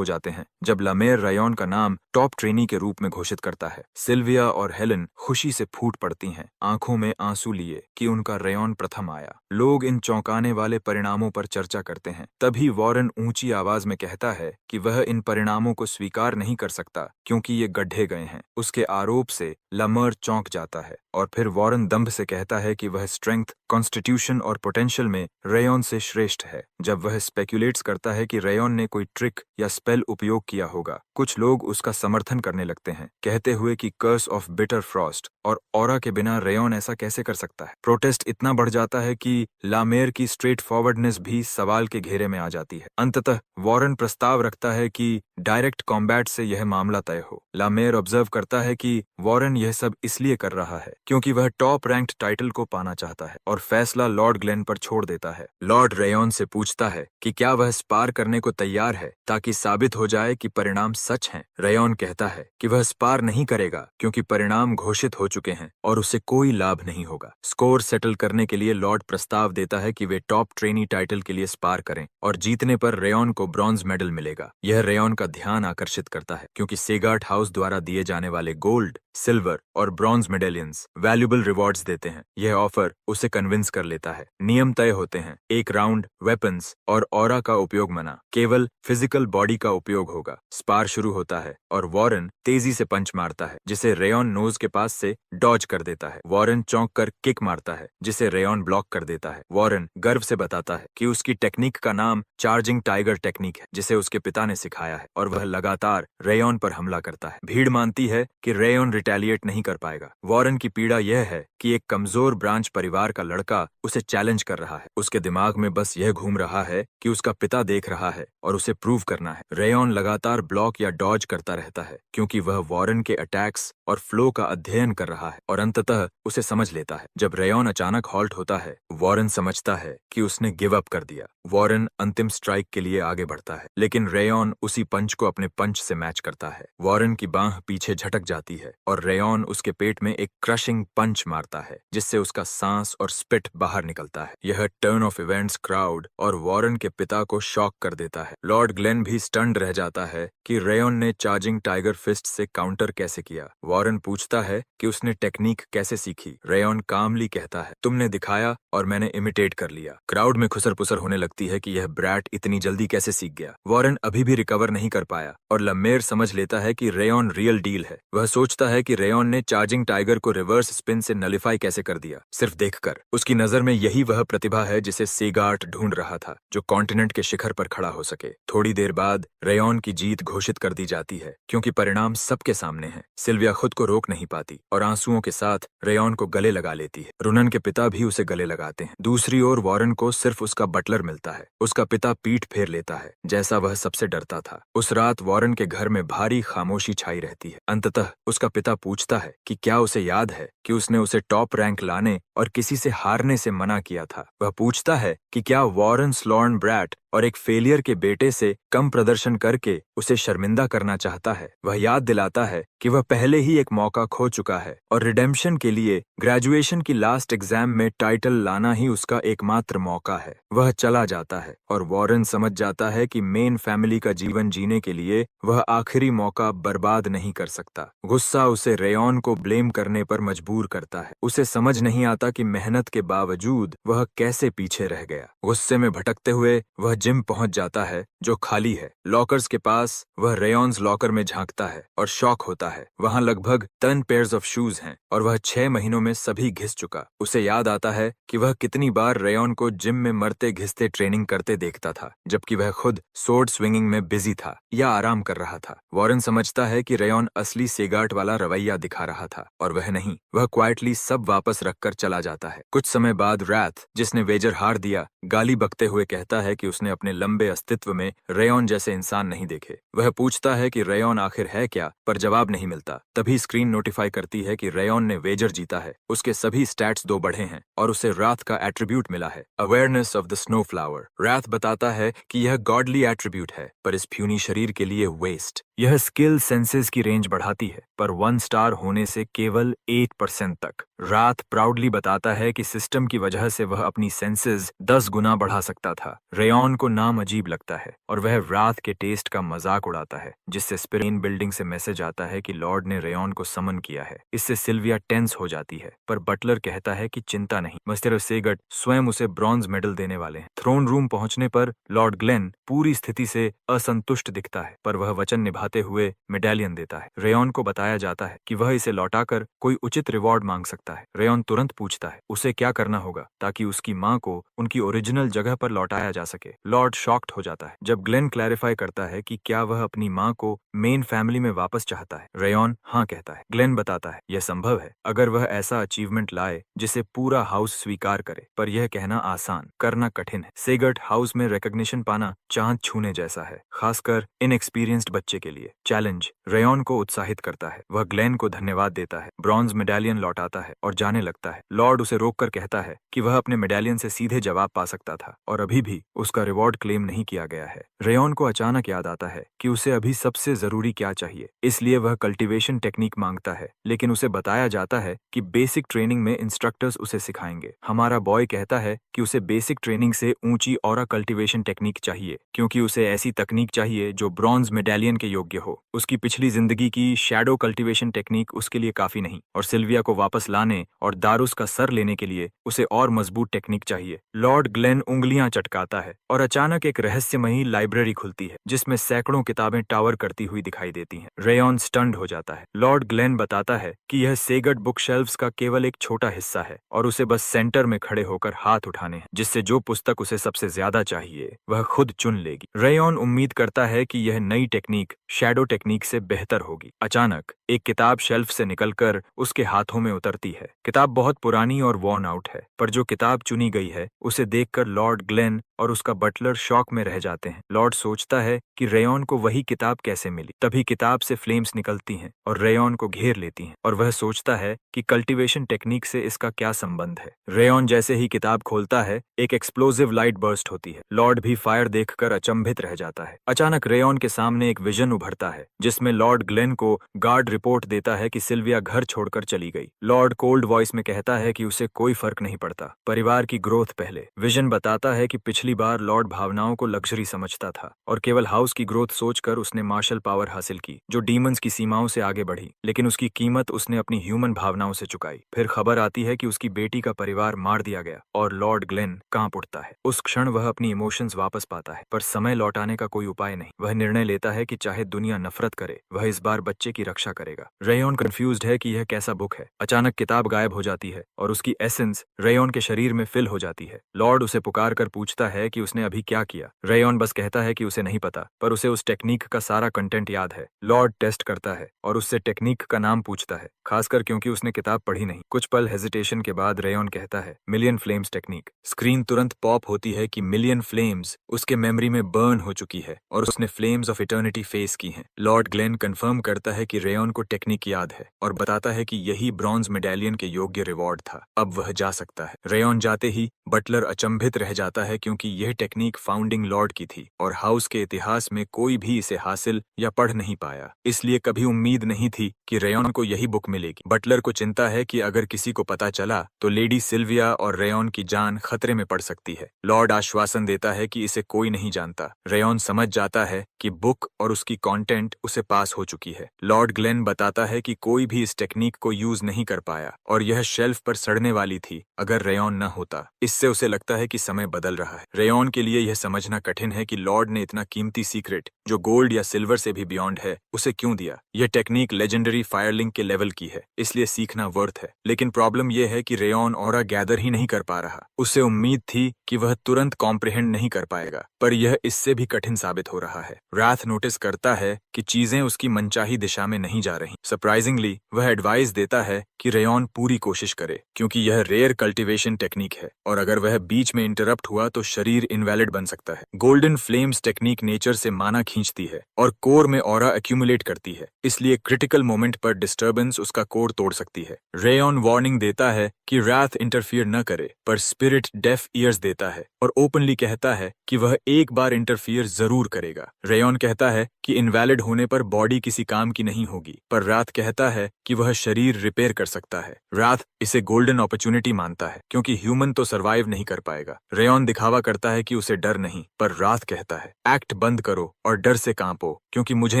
जाते हैं जब लमेर रेयॉन का नाम टॉप ट्रेनी के रूप में घोषित करता है। सिल्विया और हेलेन खुशी से फूट पड़ती हैं, आंखों में आंसू लिए कि उनका रेयॉन प्रथम आया। लोग इन चौंकाने वाले परिणामों पर चर्चा करते हैं। तभी वॉरेन ऊंची आवाज में कहता है कि वह इन परिणामों को स्वीकार नहीं कर सकता क्योंकि ये गढ़े गए हैं। उसके आरोप से लमेर चौंक जाता है और फिर वॉरेन दंभ से कहता है कि वह स्ट्रेंथ, कॉन्स्टिट्यूशन और पोटेंशियल में रेयॉन से श्रेष्ठ है। जब वह स्पेक्यूलेट्स करता है कि रेयॉन ने कोई ट्रिक या स्पेल उपयोग किया होगा, कुछ लोग उसका समर्थन करने लगते हैं, कहते हुए कि कर्स ऑफ बिटर फ्रॉस्ट और ऑरा के बिना रेयॉन ऐसा कैसे कर सकता है। प्रोटेस्ट इतना बढ़ जाता है कि लामेर की स्ट्रेट फॉरवर्डनेस भी सवाल के घेरे में आ जाती है। अंततः वॉरेन प्रस्ताव रखता है कि डायरेक्ट कॉम्बैट से यह मामला तय हो। लामेर ऑब्जर्व करता है कि वॉरेन यह सब इसलिए कर रहा है क्योंकि वह टॉप रैंक्ड टाइटल को पाना चाहता है और फैसला लॉर्ड ग्लेन पर छोड़ देता है। लॉर्ड रेयॉन से पूछता है कि क्या वह स्पार करने को तैयार है ताकि साबित हो जाए कि परिणाम सच हैं। रेयॉन कहता है कि वह स्पार नहीं करेगा क्योंकि परिणाम घोषित हो चुके हैं और उसे कोई लाभ नहीं होगा। स्कोर सेटल करने के लिए लॉर्ड प्रस्ताव देता है कि वे टॉप ट्रेनी टाइटल के लिए स्पार करें और जीतने पर रेयॉन को ब्रॉन्ज मेडल मिलेगा। यह रेयॉन का ध्यान आकर्षित करता है क्योंकि सेगार्ट हाउस द्वारा दिए जाने वाले गोल्ड, सिल्वर और ब्रॉन्ज मेडेलियंस वैल्यूबल रिवॉर्ड्स देते हैं। यह ऑफर उसे कन्विंस कर लेता है। नियम तय होते हैं, एक राउंड वेपन्स और ऑरा का उपयोग मना, केवल फिजिकल बॉडी का उपयोग होगा। स्पार शुरू होता है और वॉरेन तेजी से पंच मारता है जिसे रेयॉन नोज के पास से डॉज कर देता है। वॉरेन चौंक कर किक मारता है जिसे रेयॉन ब्लॉक कर देता है। वॉरेन गर्व से बताता है कि उसकी टेक्निक का नाम चार्जिंग टाइगर टेक्निक है जिसे उसके पिता ने सिखाया है और वह लगातार रेयॉन पर हमला करता है। भीड़ मानती है कि रेयॉन रिटेलिएट नहीं कर पाएगा। वॉरेन की पीड़ा यह है कि एक कमजोर ब्रांच परिवार का लड़का उसे चैलेंज कर रहा है। उसके दिमाग में बस यह घूम रहा है कि उसका पिता देख रहा है और उसे प्रूव करना है। रेयॉन लगातार ब्लॉक या डॉज करता रहता है क्योंकि वह वॉरेन के अटैक्स और फ्लो का अध्ययन कर रहा है और अंततः उसे समझ लेता है। जब रेयॉन अचानक हॉल्ट होता है, वॉरेन समझता है कि उसने गिव अप कर दिया। वॉरेन अंतिम स्ट्राइक के लिए आगे बढ़ता है लेकिन रेयॉन उसी पंच को अपने पंच से मैच करता है। वॉरेन की बांह पीछे झटक जाती है और रेयॉन उसके पेट में एक क्रशिंग पंच मारता है जिससे उसका सांस और स्पिट बाहर निकलता है। यह टर्न ऑफ इवेंट्स क्राउड और वॉरेन के पिता को शॉक कर देता है। लॉर्ड ग्लेन भी स्टन्ड रह जाता है कि रेयॉन ने चार्जिंग टाइगर फिस्ट से काउंटर कैसे किया। वॉरेन पूछता है कि उसने टेक्निक कैसे सीखी। रेयॉन कामली कहता है, तुमने दिखाया और मैंने इमिटेट कर लिया। क्राउड में खुसर पुसर होने लगती है कि यह ब्रैट इतनी जल्दी कैसे सीख गया। वॉरेन अभी भी रिकवर नहीं कर पाया और लमेर समझ लेता है कि रेयॉन रियल डील है। वह सोचता है कि रेयॉन ने चार्जिंग टाइगर को रिवर्स स्पिन से नलिफाई कैसे कर दिया सिर्फ देखकर। उसकी नजर में यही वह प्रतिभा है जिसे सेगार्ट ढूंढ रहा था, जो कॉन्टिनेंट के शिखर पर खड़ा हो सके। थोड़ी देर बाद रेयॉन की जीत घोषित कर दी जाती है क्योंकि परिणाम सबके सामने है। सिल्विया खुद को रोक नहीं पाती और आंसुओं के साथ रेयॉन को गले लगा लेती है। रुनन के पिता भी उसे गले लगाते हैं। दूसरी ओर वॉरेन को सिर्फ उसका बटलर मिलता है। उसका पिता पीठ फेर लेता है जैसा वह सबसे डरता था। उस रात वॉरेन के घर में भारी खामोशी छाई रहती है। अंततः उसका पिता पूछता है कि क्या उसे याद है कि उसने उसे टॉप रैंक लाने और किसी से हारने से मना किया था। वह पूछता है कि क्या वॉरेन स्लॉर्न ब्रैट और एक फेलियर के बेटे से कम प्रदर्शन करके उसे शर्मिंदा करना चाहता है। वह याद दिलाता है कि वह पहले ही एक मौका खो चुका है और रिडेम्पशन के लिए ग्रेजुएशन की लास्ट एग्जाम में टाइटल लाना ही उसका एकमात्र मौका है। वह चला जाता है और वॉरेन समझ जाता है कि मेन फैमिली का जीवन जीने के लिए वह आखिरी मौका बर्बाद नहीं कर सकता। गुस्सा उसे रेयॉन को ब्लेम करने पर मजबूर करता है। उसे समझ नहीं आता कि मेहनत के बावजूद वह कैसे पीछे रह गया। गुस्से में भटकते हुए वह जिम पहुंच जाता है जो खाली है। लॉकर्स के पास वह रेयॉन्स लॉकर में झांकता है और शॉक होता है। वहां लगभग 10 पेयर्स ऑफ शूज हैं और वह 6 महीनों में सभी घिस चुका। उसे याद आता है कि वह कितनी बार रेयॉन को जिम में मरते घिसते ट्रेनिंग करते देखता था जबकि वह खुद सोर्ड स्विंगिंग में बिजी था या आराम कर रहा था। वॉरेन समझता है कि रेयॉन असली सेगार्ट वाला रवैया दिखा रहा था और वह नहीं। वह क्वाइटली सब वापस रखकर चला जाता है। कुछ समय बाद रैथ, जिसने वेजर हार दिया, गाली बकते हुए कहता है कि उसने अपने लंबे अस्तित्व में रेयॉन जैसे इंसान नहीं देखे। वह पूछता है कि रेयॉन आखिर है क्या, पर जवाब नहीं मिलता। तभी स्क्रीन नोटिफाई करती है कि रेयॉन ने वेजर जीता है। उसके सभी स्टैट्स 2 बढ़े हैं और उसे रात का एट्रीब्यूट मिला है, awareness of the snow flower. रात बताता है कि यह गॉडली एट्रीब्यूट है पर इस प्यूनी शरीर के लिए वेस्ट। यह स्किल सेंसेस की रेंज बढ़ाती है पर 1 स्टार होने से केवल 8% तक। रात प्राउडली बताता है कि सिस्टम की वजह से वह अपनी सेंसेस 10 गुना बढ़ा सकता था। रेयॉन को नाम अजीब लगता है और वह रात के टेस्ट का मजाक उड़ाता है, जिससे स्पेन बिल्डिंग से मैसेज आता है कि लॉर्ड ने रेयॉन को समन किया है। इससे सिल्विया टेंस हो जाती है पर बटलर कहता है कि चिंता नहीं, मिस्टर सेगर्ट स्वयं उसे ब्रॉन्ज मेडल देने वाले हैं। थ्रोन रूम पहुंचने पर लॉर्ड ग्लेन पूरी स्थिति से असंतुष्ट दिखता है पर वह वचन निभाते हुए मेडालियन देता है। रेयॉन को बताया जाता है कि वह इसे लौटाकर कोई उचित रिवॉर्ड मांग सकता है। रेयॉन तुरंत पूछता है उसे क्या करना होगा ताकि उसकी मां को उनकी ओरिजिनल जगह पर लौटाया जा सके। लॉर्ड शॉक्ड हो जाता है जब ग्लेन क्लैरिफाई करता है कि क्या वह अपनी मां को मेन फैमिली में वापस चाहता है। रेयॉन हाँ कहता है। ग्लेन बताता है यह संभव है अगर वह ऐसा अचीवमेंट लाए जिसे पूरा हाउस स्वीकार करे, पर यह कहना आसान, करना कठिन है। सेगर्ट हाउस में रिकॉग्निशन पाना चांद छूने जैसा है, खासकर इनएक्सपीरियंस्ड बच्चे के लिए। चैलेंज रेयॉन को उत्साहित करता है। वह ग्लेन को धन्यवाद देता है, ब्रॉन्ज मेडालियन लौटाता है और जाने लगता है। लॉर्ड उसे रोककर कहता है कि वह अपने मेडालियन से सीधे जवाब पा सकता था और अभी भी उसका रिवॉर्ड क्लेम नहीं किया गया है। रेयॉन को अचानक याद आता है कि उसे अभी सबसे जरूरी क्या चाहिए, इसलिए वह कल्टीवेशन टेक्निक मांगता है, लेकिन उसे बताया जाता है कि बेसिक ट्रेनिंग में इंस्ट्रक्टर्स उसे सिखाएंगे। हमारा बॉय कहता है कि उसे बेसिक ट्रेनिंग से ऊंची ऑरा कल्टीवेशन टेक्निक चाहिए, क्योंकि उसे ऐसी तकनीक चाहिए जो ब्रॉन्ज मेडालियन के योग्य हो। उसकी पिछली जिंदगी की शैडो कल्टीवेशन टेक्निक उसके लिए काफी नहीं और सिल्विया को वापस लाने और दारुस का सर लेने के लिए उसे और मजबूत टेक्निक चाहिए। लॉर्ड ग्लेन उंगलियां चटकाता है और अचानक एक रहस्यमयी लाइब्रेरी खुलती है जिसमें सैकड़ों किताबें टावर करती हुई दिखाई देती हैं। रेयॉन स्टन्ड हो जाता है। लॉर्ड ग्लेन बताता है कि यह सेगट बुक शेल्फ्स का केवल एक छोटा हिस्सा है और उसे बस सेंटर में खड़े होकर हाथ उठाने हैं, जिससे जो पुस्तक उसे सबसे ज्यादा चाहिए वह खुद चुन लेगी। रेयॉन उम्मीद करता है कि यह नई टेक्निक शैडो टेक्निक से बेहतर होगी। अचानक एक किताब शेल्फ से निकलकर उसके हाथों में उतरती है। किताब बहुत पुरानी और वॉर्न आउट है, पर जो किताब चुनी गई है उसे देखकर लॉर्ड ग्लेन और उसका बटलर शॉक में रह जाते हैं। लॉर्ड सोचता है कि रेयॉन को वही किताब कैसे मिली। तभी किताब से फ्लेम्स निकलती हैं और रेयॉन को घेर लेती हैं और वह सोचता है कि कल्टीवेशन टेक्निक से इसका क्या संबंध है। रेयॉन जैसे ही किताब खोलता है, एक एक्सप्लोसिव लाइट बर्स्ट होती है। लॉर्ड भी फायर देखकर अचंभित रह जाता है। अचानक रेयॉन के सामने एक विजन उभरता है जिसमें लॉर्ड ग्लेन को गार्ड रिपोर्ट देता है कि सिल्विया घर छोड़कर चली गई। लॉर्ड कोल्ड वॉइस में कहता है कि उसे कोई फर्क नहीं पड़ता, परिवार की ग्रोथ पहले। विजन बताता है कि पिछली बार लॉर्ड भावनाओं को लग्जरी समझता था और केवल हाउस की ग्रोथ सोचकर उसने मार्शल पावर हासिल की जो डीमंस की सीमाओं से आगे बढ़ी, लेकिन उसकी कीमत उसने अपनी ह्यूमन भावनाओं से चुकाई। फिर खबर आती है कि उसकी बेटी का परिवार मार दिया गया और लॉर्ड ग्लेन कांप उठता है। उस क्षण वह अपनी इमोशंस वापस पाता है, पर समय लौटाने का कोई उपाय नहीं। वह निर्णय लेता है कि चाहे दुनिया नफरत करे, वह इस बार बच्चे की रक्षा करेगा। रेयॉन कंफ्यूज्ड है कि यह कैसा बुक है। अचानक किताब गायब हो जाती है और उसकी एसेंस रेयॉन के शरीर में फिल हो जाती है। लॉर्ड उसे पुकार कर पूछता है कि उसने अभी क्या किया। रेयॉन बस कहता है कि उसे नहीं पता, पर उसे उस टेक्निक का सारा कंटेंट याद है। लॉर्ड टेस्ट करता है और उससे टेक्निक का नाम पूछता है, खासकर क्योंकि उसने किताब पढ़ी नहीं। कुछ पल हेजिटेशन के बाद रेयॉन कहता है, मिलियन फ्लेम्स टेक्निक। स्क्रीन तुरंत पॉप होती है कि मिलियन फ्लेम्स उसके मेमोरी में बर्न हो चुकी है और उसने फ्लेम्स ऑफ इटर्निटी फेस की हैं। लॉर्ड ग्लेन कंफर्म करता है कि रेयॉन को टेक्निक याद है और बताता है कि यही ब्रॉन्ज मेडालियन के योग्य रिवॉर्ड था। अब वह जा सकता है। रेयॉन जाते ही बटलर अचंभित रह जाता है क्योंकि यह टेक्निक फाउंडिंग लॉर्ड की थी और हाउस के इतिहास में कोई भी इसे हासिल या पढ़ नहीं पाया, इसलिए कभी उम्मीद नहीं थी कि रेयॉन को यही बुक मिलेगी। बटलर को चिंता है कि अगर किसी को पता चला तो लेडी सिल्विया और रेयॉन की जान खतरे में पड़ सकती है। लॉर्ड आश्वासन देता है कि इसे कोई नहीं जानता। रेयॉन समझ जाता है कि बुक और उसकी कंटेंट उसे पास हो चुकी है। लॉर्ड ग्लेन बताता है कि कोई भी इस टेक्निक को यूज नहीं कर पाया और यह शेल्फ पर सड़ने वाली थी अगर रेयॉन न होता। इससे उसे लगता है कि समय बदल रहा है। रेयॉन के लिए यह समझना कठिन है कि लॉर्ड ने इतना कीमती सीक्रेट जो गोल्ड या सिल्वर से भी बियॉन्ड है उसे क्यों दिया। यह टेक्निक लेजेंडरी फायरलिंग के लेवल की है, इसलिए सीखना वर्थ है। लेकिन प्रॉब्लम यह है कि रेयॉन ऑरा गैदर ही नहीं कर पा रहा। उसे उम्मीद थी कि वह तुरंत कॉम्प्रिहेंड नहीं कर पाएगा, पर यह इससे भी कठिन साबित हो रहा है। राथ नोटिस करता है कि चीजें उसकी मनचाही दिशा में नहीं जा रही। सरप्राइजिंगली वह एडवाइस देता है कि रेयॉन पूरी कोशिश करे, क्योंकि यह रेयर कल्टीवेशन टेक्निक है और अगर वह बीच में इंटरप्ट हुआ तो शरीर इनवैलिड बन सकता है। गोल्डन फ्लेम्स टेक्निक नेचर से माना खींचती है और कोर में ऑरा एक्यूमुलेट करती है, इसलिए क्रिटिकल मोमेंट पर डिस्टर्बेंस उसका कोर तोड़ सकती है। रेयॉन वार्निंग देता है कि राथ इंटरफियर न करे, पर स्पिरिट डेफ ईयर्स देता है और ओपनली कहता है कि वह एक बार इंटरफियर जरूर करेगा। रेयॉन कहता है कि इनवैलिड होने पर बॉडी किसी काम की नहीं होगी, पर राथ कहता है कि वह शरीर रिपेयर कर सकता है। राथ इसे गोल्डन अपॉर्चुनिटी मानता है क्योंकि ह्यूमन तो सरवाइव नहीं कर पाएगा। रेयॉन दिखावा करता है कि उसे डर नहीं, पर राथ कहता है, एक्ट बंद करो और डर से कांपो, क्योंकि मुझे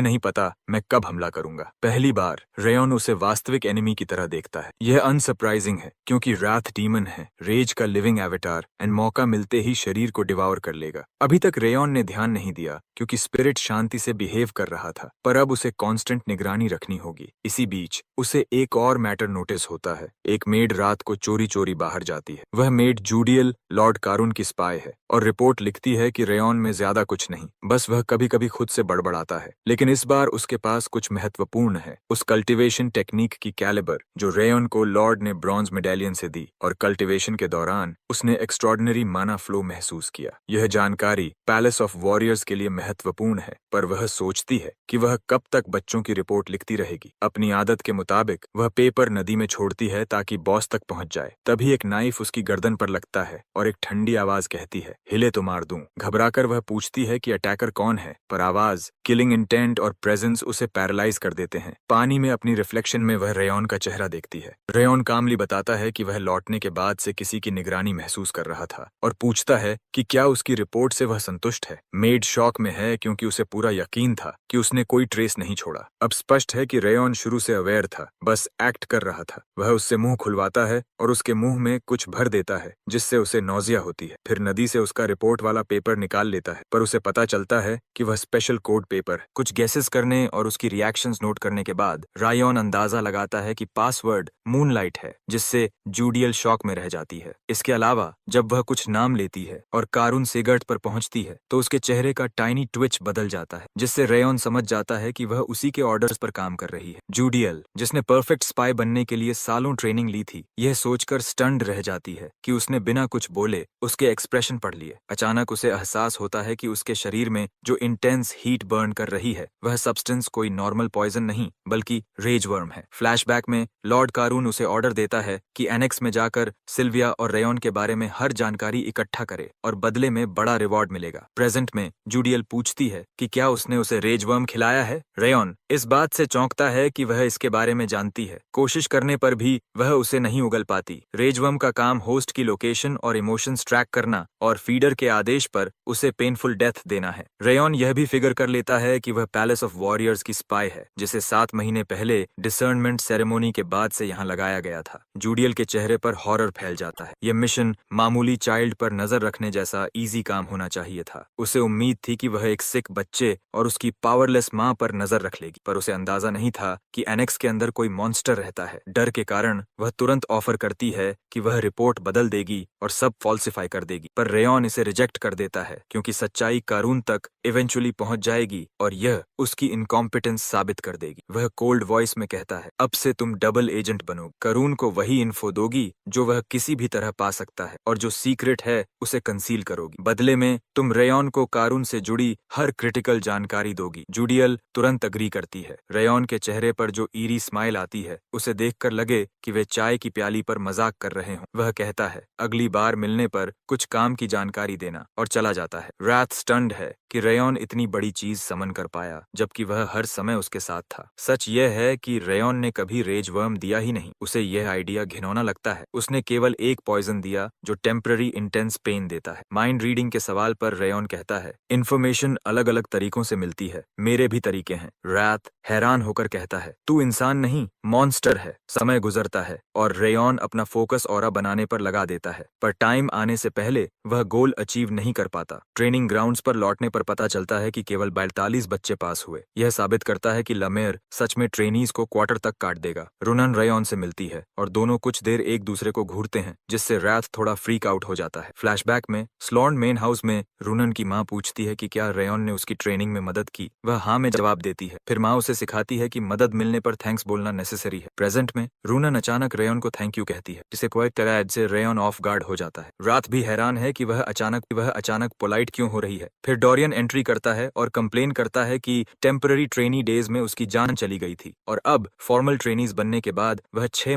नहीं पता मैं कब हमला करूंगा। पहली बार रेयॉन उसे वास्तविक एनिमी की तरह देखता है। यह अनसरप्राइजिंग है क्योंकि राथ डीमन है, रेज का लिविंग एवेटार, एंड मौका मिलते ही शरीर को डिवावर कर लेगा। अभी तक रेयॉन ने ध्यान नहीं दिया क्योंकि स्पिरिट शांति से बिहेव कर रहा था, पर अब उसे कांस्टेंट निगरानी रखनी होगी। इसी बीच उसे एक और मैटर नोटिस होता है। एक मेड रात को चोरी चोरी बाहर जाती है। वह मेड जूडियल लॉर्ड कारून की स्पाई है और रिपोर्ट लिखती है कि रेयॉन में ज्यादा कुछ नहीं, बस वह कभी कभी खुद से बड़बड़ाता है। लेकिन इस बार उसके पास कुछ महत्वपूर्ण है, उस कल्टीवेशन टेक्निक की कैलिबर जो रेयॉन को लॉर्ड ने ब्रॉन्ज मेडालियन से दी, और कल्टीवेशन के दौरान उसने एक्स्ट्रॉर्डिनरी माना फ्लो महसूस किया। यह जानकारी पैलेस ऑफ वॉरियर्स के लिए महत्वपूर्ण है, पर वह सोचती है कि वह कब तक बच्चों की रिपोर्ट लिखती रहेगी। अपनी आदत के मुताबिक वह पेपर नदी में छोड़ छोड़ती है ताकि बॉस तक पहुंच जाए। तभी एक नाइफ उसकी गर्दन पर लगता है और एक ठंडी आवाज कहती है, हिले तो मार दूं। घबराकर वह पूछती है कि अटैकर कौन है, पर आवाज, किलिंग इंटेंट और प्रेजेंस उसे पैरालाइज कर देते हैं। पानी में अपनी रिफ्लेक्शन में वह रेयॉन का चेहरा देखती है। रेयॉन कामली बताता है कि वह लौटने के बाद से किसी की निगरानी महसूस कर रहा था और पूछता है कि क्या उसकी रिपोर्ट से वह संतुष्ट है। मेड शॉक में है क्योंकि उसे पूरा यकीन था कि उसने कोई ट्रेस नहीं छोड़ा। अब स्पष्ट है कि रेयॉन शुरू से अवेयर था, बस एक्ट कर रहा था। वह उससे मुंह खुलवाता है और उसके मुंह में कुछ भर देता है जिससे उसे नौजिया होती है। फिर नदी से उसका रिपोर्ट वाला पेपर निकाल लेता है, पर उसे पता चलता है कि वह स्पेशल कोड पेपर है। कुछ गेसेस करने और उसकी रिएक्शंस नोट करने के बाद रेयॉन अंदाजा लगाता है कि पासवर्ड मूनलाइट है, जिससे जूडियल शॉक में रह जाती है। इसके अलावा जब वह कुछ नाम लेती है और कारून सिगर्ट पर पहुंचती है तो उसके चेहरे का टाइनी ट्विच बदल जाता है, जिससे रेयॉन समझ जाता है कि वह उसी के ऑर्डर्स पर काम कर रही है। जूडियल, जिसने परफेक्ट स्पाई बनने के लिए सालों ट्रेनिंग ली थी, यह सोचकर स्टन्ड रह जाती है कि उसने बिना कुछ बोले उसके एक्सप्रेशन पढ़ लिए। अचानक उसे एहसास होता है कि उसके शरीर में जो इंटेंस हीट बर्न कर रही है वह सब्सटेंस कोई नॉर्मल पॉइजन नहीं बल्कि रेज वर्म है। फ्लैशबैक में लॉर्ड कारून उसे ऑर्डर देता है कि एनेक्स में जाकर सिल्विया और रेयॉन के बारे में हर जानकारी इकट्ठा करे और बदले में बड़ा रिवॉर्ड मिलेगा। प्रेजेंट में जूडियल पूछती है कि क्या उसने उसे रेज वर्म खिलाया है। रेयॉन इस बात से चौंकता है कि वह इसके बारे में जानती है। कोशिश करने पर भी वह उसे नहीं उगल पाती। रेज वर्म का काम होस्ट की लोकेशन और इमोशंस ट्रैक करना और फीडर के आदेश पर उसे पेनफुल डेथ देना है। रेयॉन यह भी फिगर कर लेता है कि वह पैलेस ऑफ वॉरियर्स की स्पाई है, जिसे 7 महीने पहले डिसर्नमेंट सेरेमोनी के बाद से यहाँ लगाया गया था। जूडियल के चेहरे पर हॉरर फैल जाता है। यह मिशन मामूली चाइल्ड पर नजर रखने जैसा इजी काम होना चाहिए था। उसे उम्मीद थी कि वह एक सिक बच्चे और उसकी पावरलेस माँ पर नजर रख लेगी, पर उसे अंदाजा नहीं था कि एनेक्स के अंदर कोई मॉन्स्टर रहता है। डर के कारण वह तुरंत ऑफर करती है कि वह रिपोर्ट बदल देगी और सब फॉल्सिफाई कर देगी, पर रेयॉन इसे रिजेक्ट कर देता है क्योंकि सच्चाई कारून तक इवेंचुअली पहुंच जाएगी और यह उसकी इनकॉम्पिटेंस साबित कर देगी। वह कोल्ड वॉइस में कहता है, अब से तुम डबल एजेंट बनोगे। कारून को वही इन्फो दोगी जो वह किसी भी तरह पा सकता है और जो सीक्रेट है उसे कंसील करोगी। बदले में तुम रेयॉन को कारून से जुड़ी हर क्रिटिकल जानकारी दोगी। जूडियल तुरंत अग्री करती है। रेयॉन के चेहरे पर जो ईरी स्माइल आती है उसे देखकर लगे कि वे चाय की प्याली पर मजाक कर रहे हों। वह कहता है, अगली बार मिलने पर कुछ काम की जानकारी देना, और चला जाता है। रात स्टन्ड है कि रेयॉन इतनी बड़ी चीज समन कर पाया जबकि वह हर समय उसके साथ था। सच यह है कि रेयॉन ने कभी रेज वर्म दिया ही नहीं। उसे यह आइडिया घिनौना लगता है। उसने केवल एक पॉइजन दिया जो टेम्पररी इंटेंस पेन देता है। माइंड रीडिंग के सवाल पर रेयॉन कहता है, इन्फॉर्मेशन अलग अलग तरीकों से मिलती है, मेरे भी तरीके हैं। रात हैरान होकर कहता है, तू इंसान नहीं मॉन्स्टर है। समय गुजरता है और रेयॉन अपना फोकस ऑरा बनाने पर लगा देता है, पर टाइम आने से पहले वह गोल अचीव नहीं कर पाता। ट्रेनिंग ग्राउंड्स पर लौटने पर पता चलता है कि केवल 42 बच्चे पास हुए। यह साबित करता है कि लमेर सच में ट्रेनीज को क्वार्टर तक काट देगा। रुनन रेयॉन से मिलती है और दोनों कुछ देर एक दूसरे को घूरते हैं, जिससे रात थोड़ा फ्रीक आउट हो जाता है। फ्लैशबैक में स्लॉन मेन हाउस में रुनन की माँ पूछती है कि क्या रेयॉन ने उसकी ट्रेनिंग में मदद की। वह हाँ में जवाब देती है। फिर माँ उसे सिखाती है कि मदद मिलने पर थैंक्स बोलना नेसेसरी है। प्रेजेंट में रुनन अचानक रेयॉन को थैंक यू कहती है, जिसे क्वाइट तरह से रेयॉन ऑफ गार्ड हो जाता है। रात भी हैरान है कि वह अचानक पोलाइट क्यों हो रही है। फिर डोरियन एंट्री करता है और कंप्लेन करता है कि टेम्पररी ट्रेनी डेज में उसकी जान चली गई थी और अब फॉर्मल ट्रेनीज बनने के बाद वह 6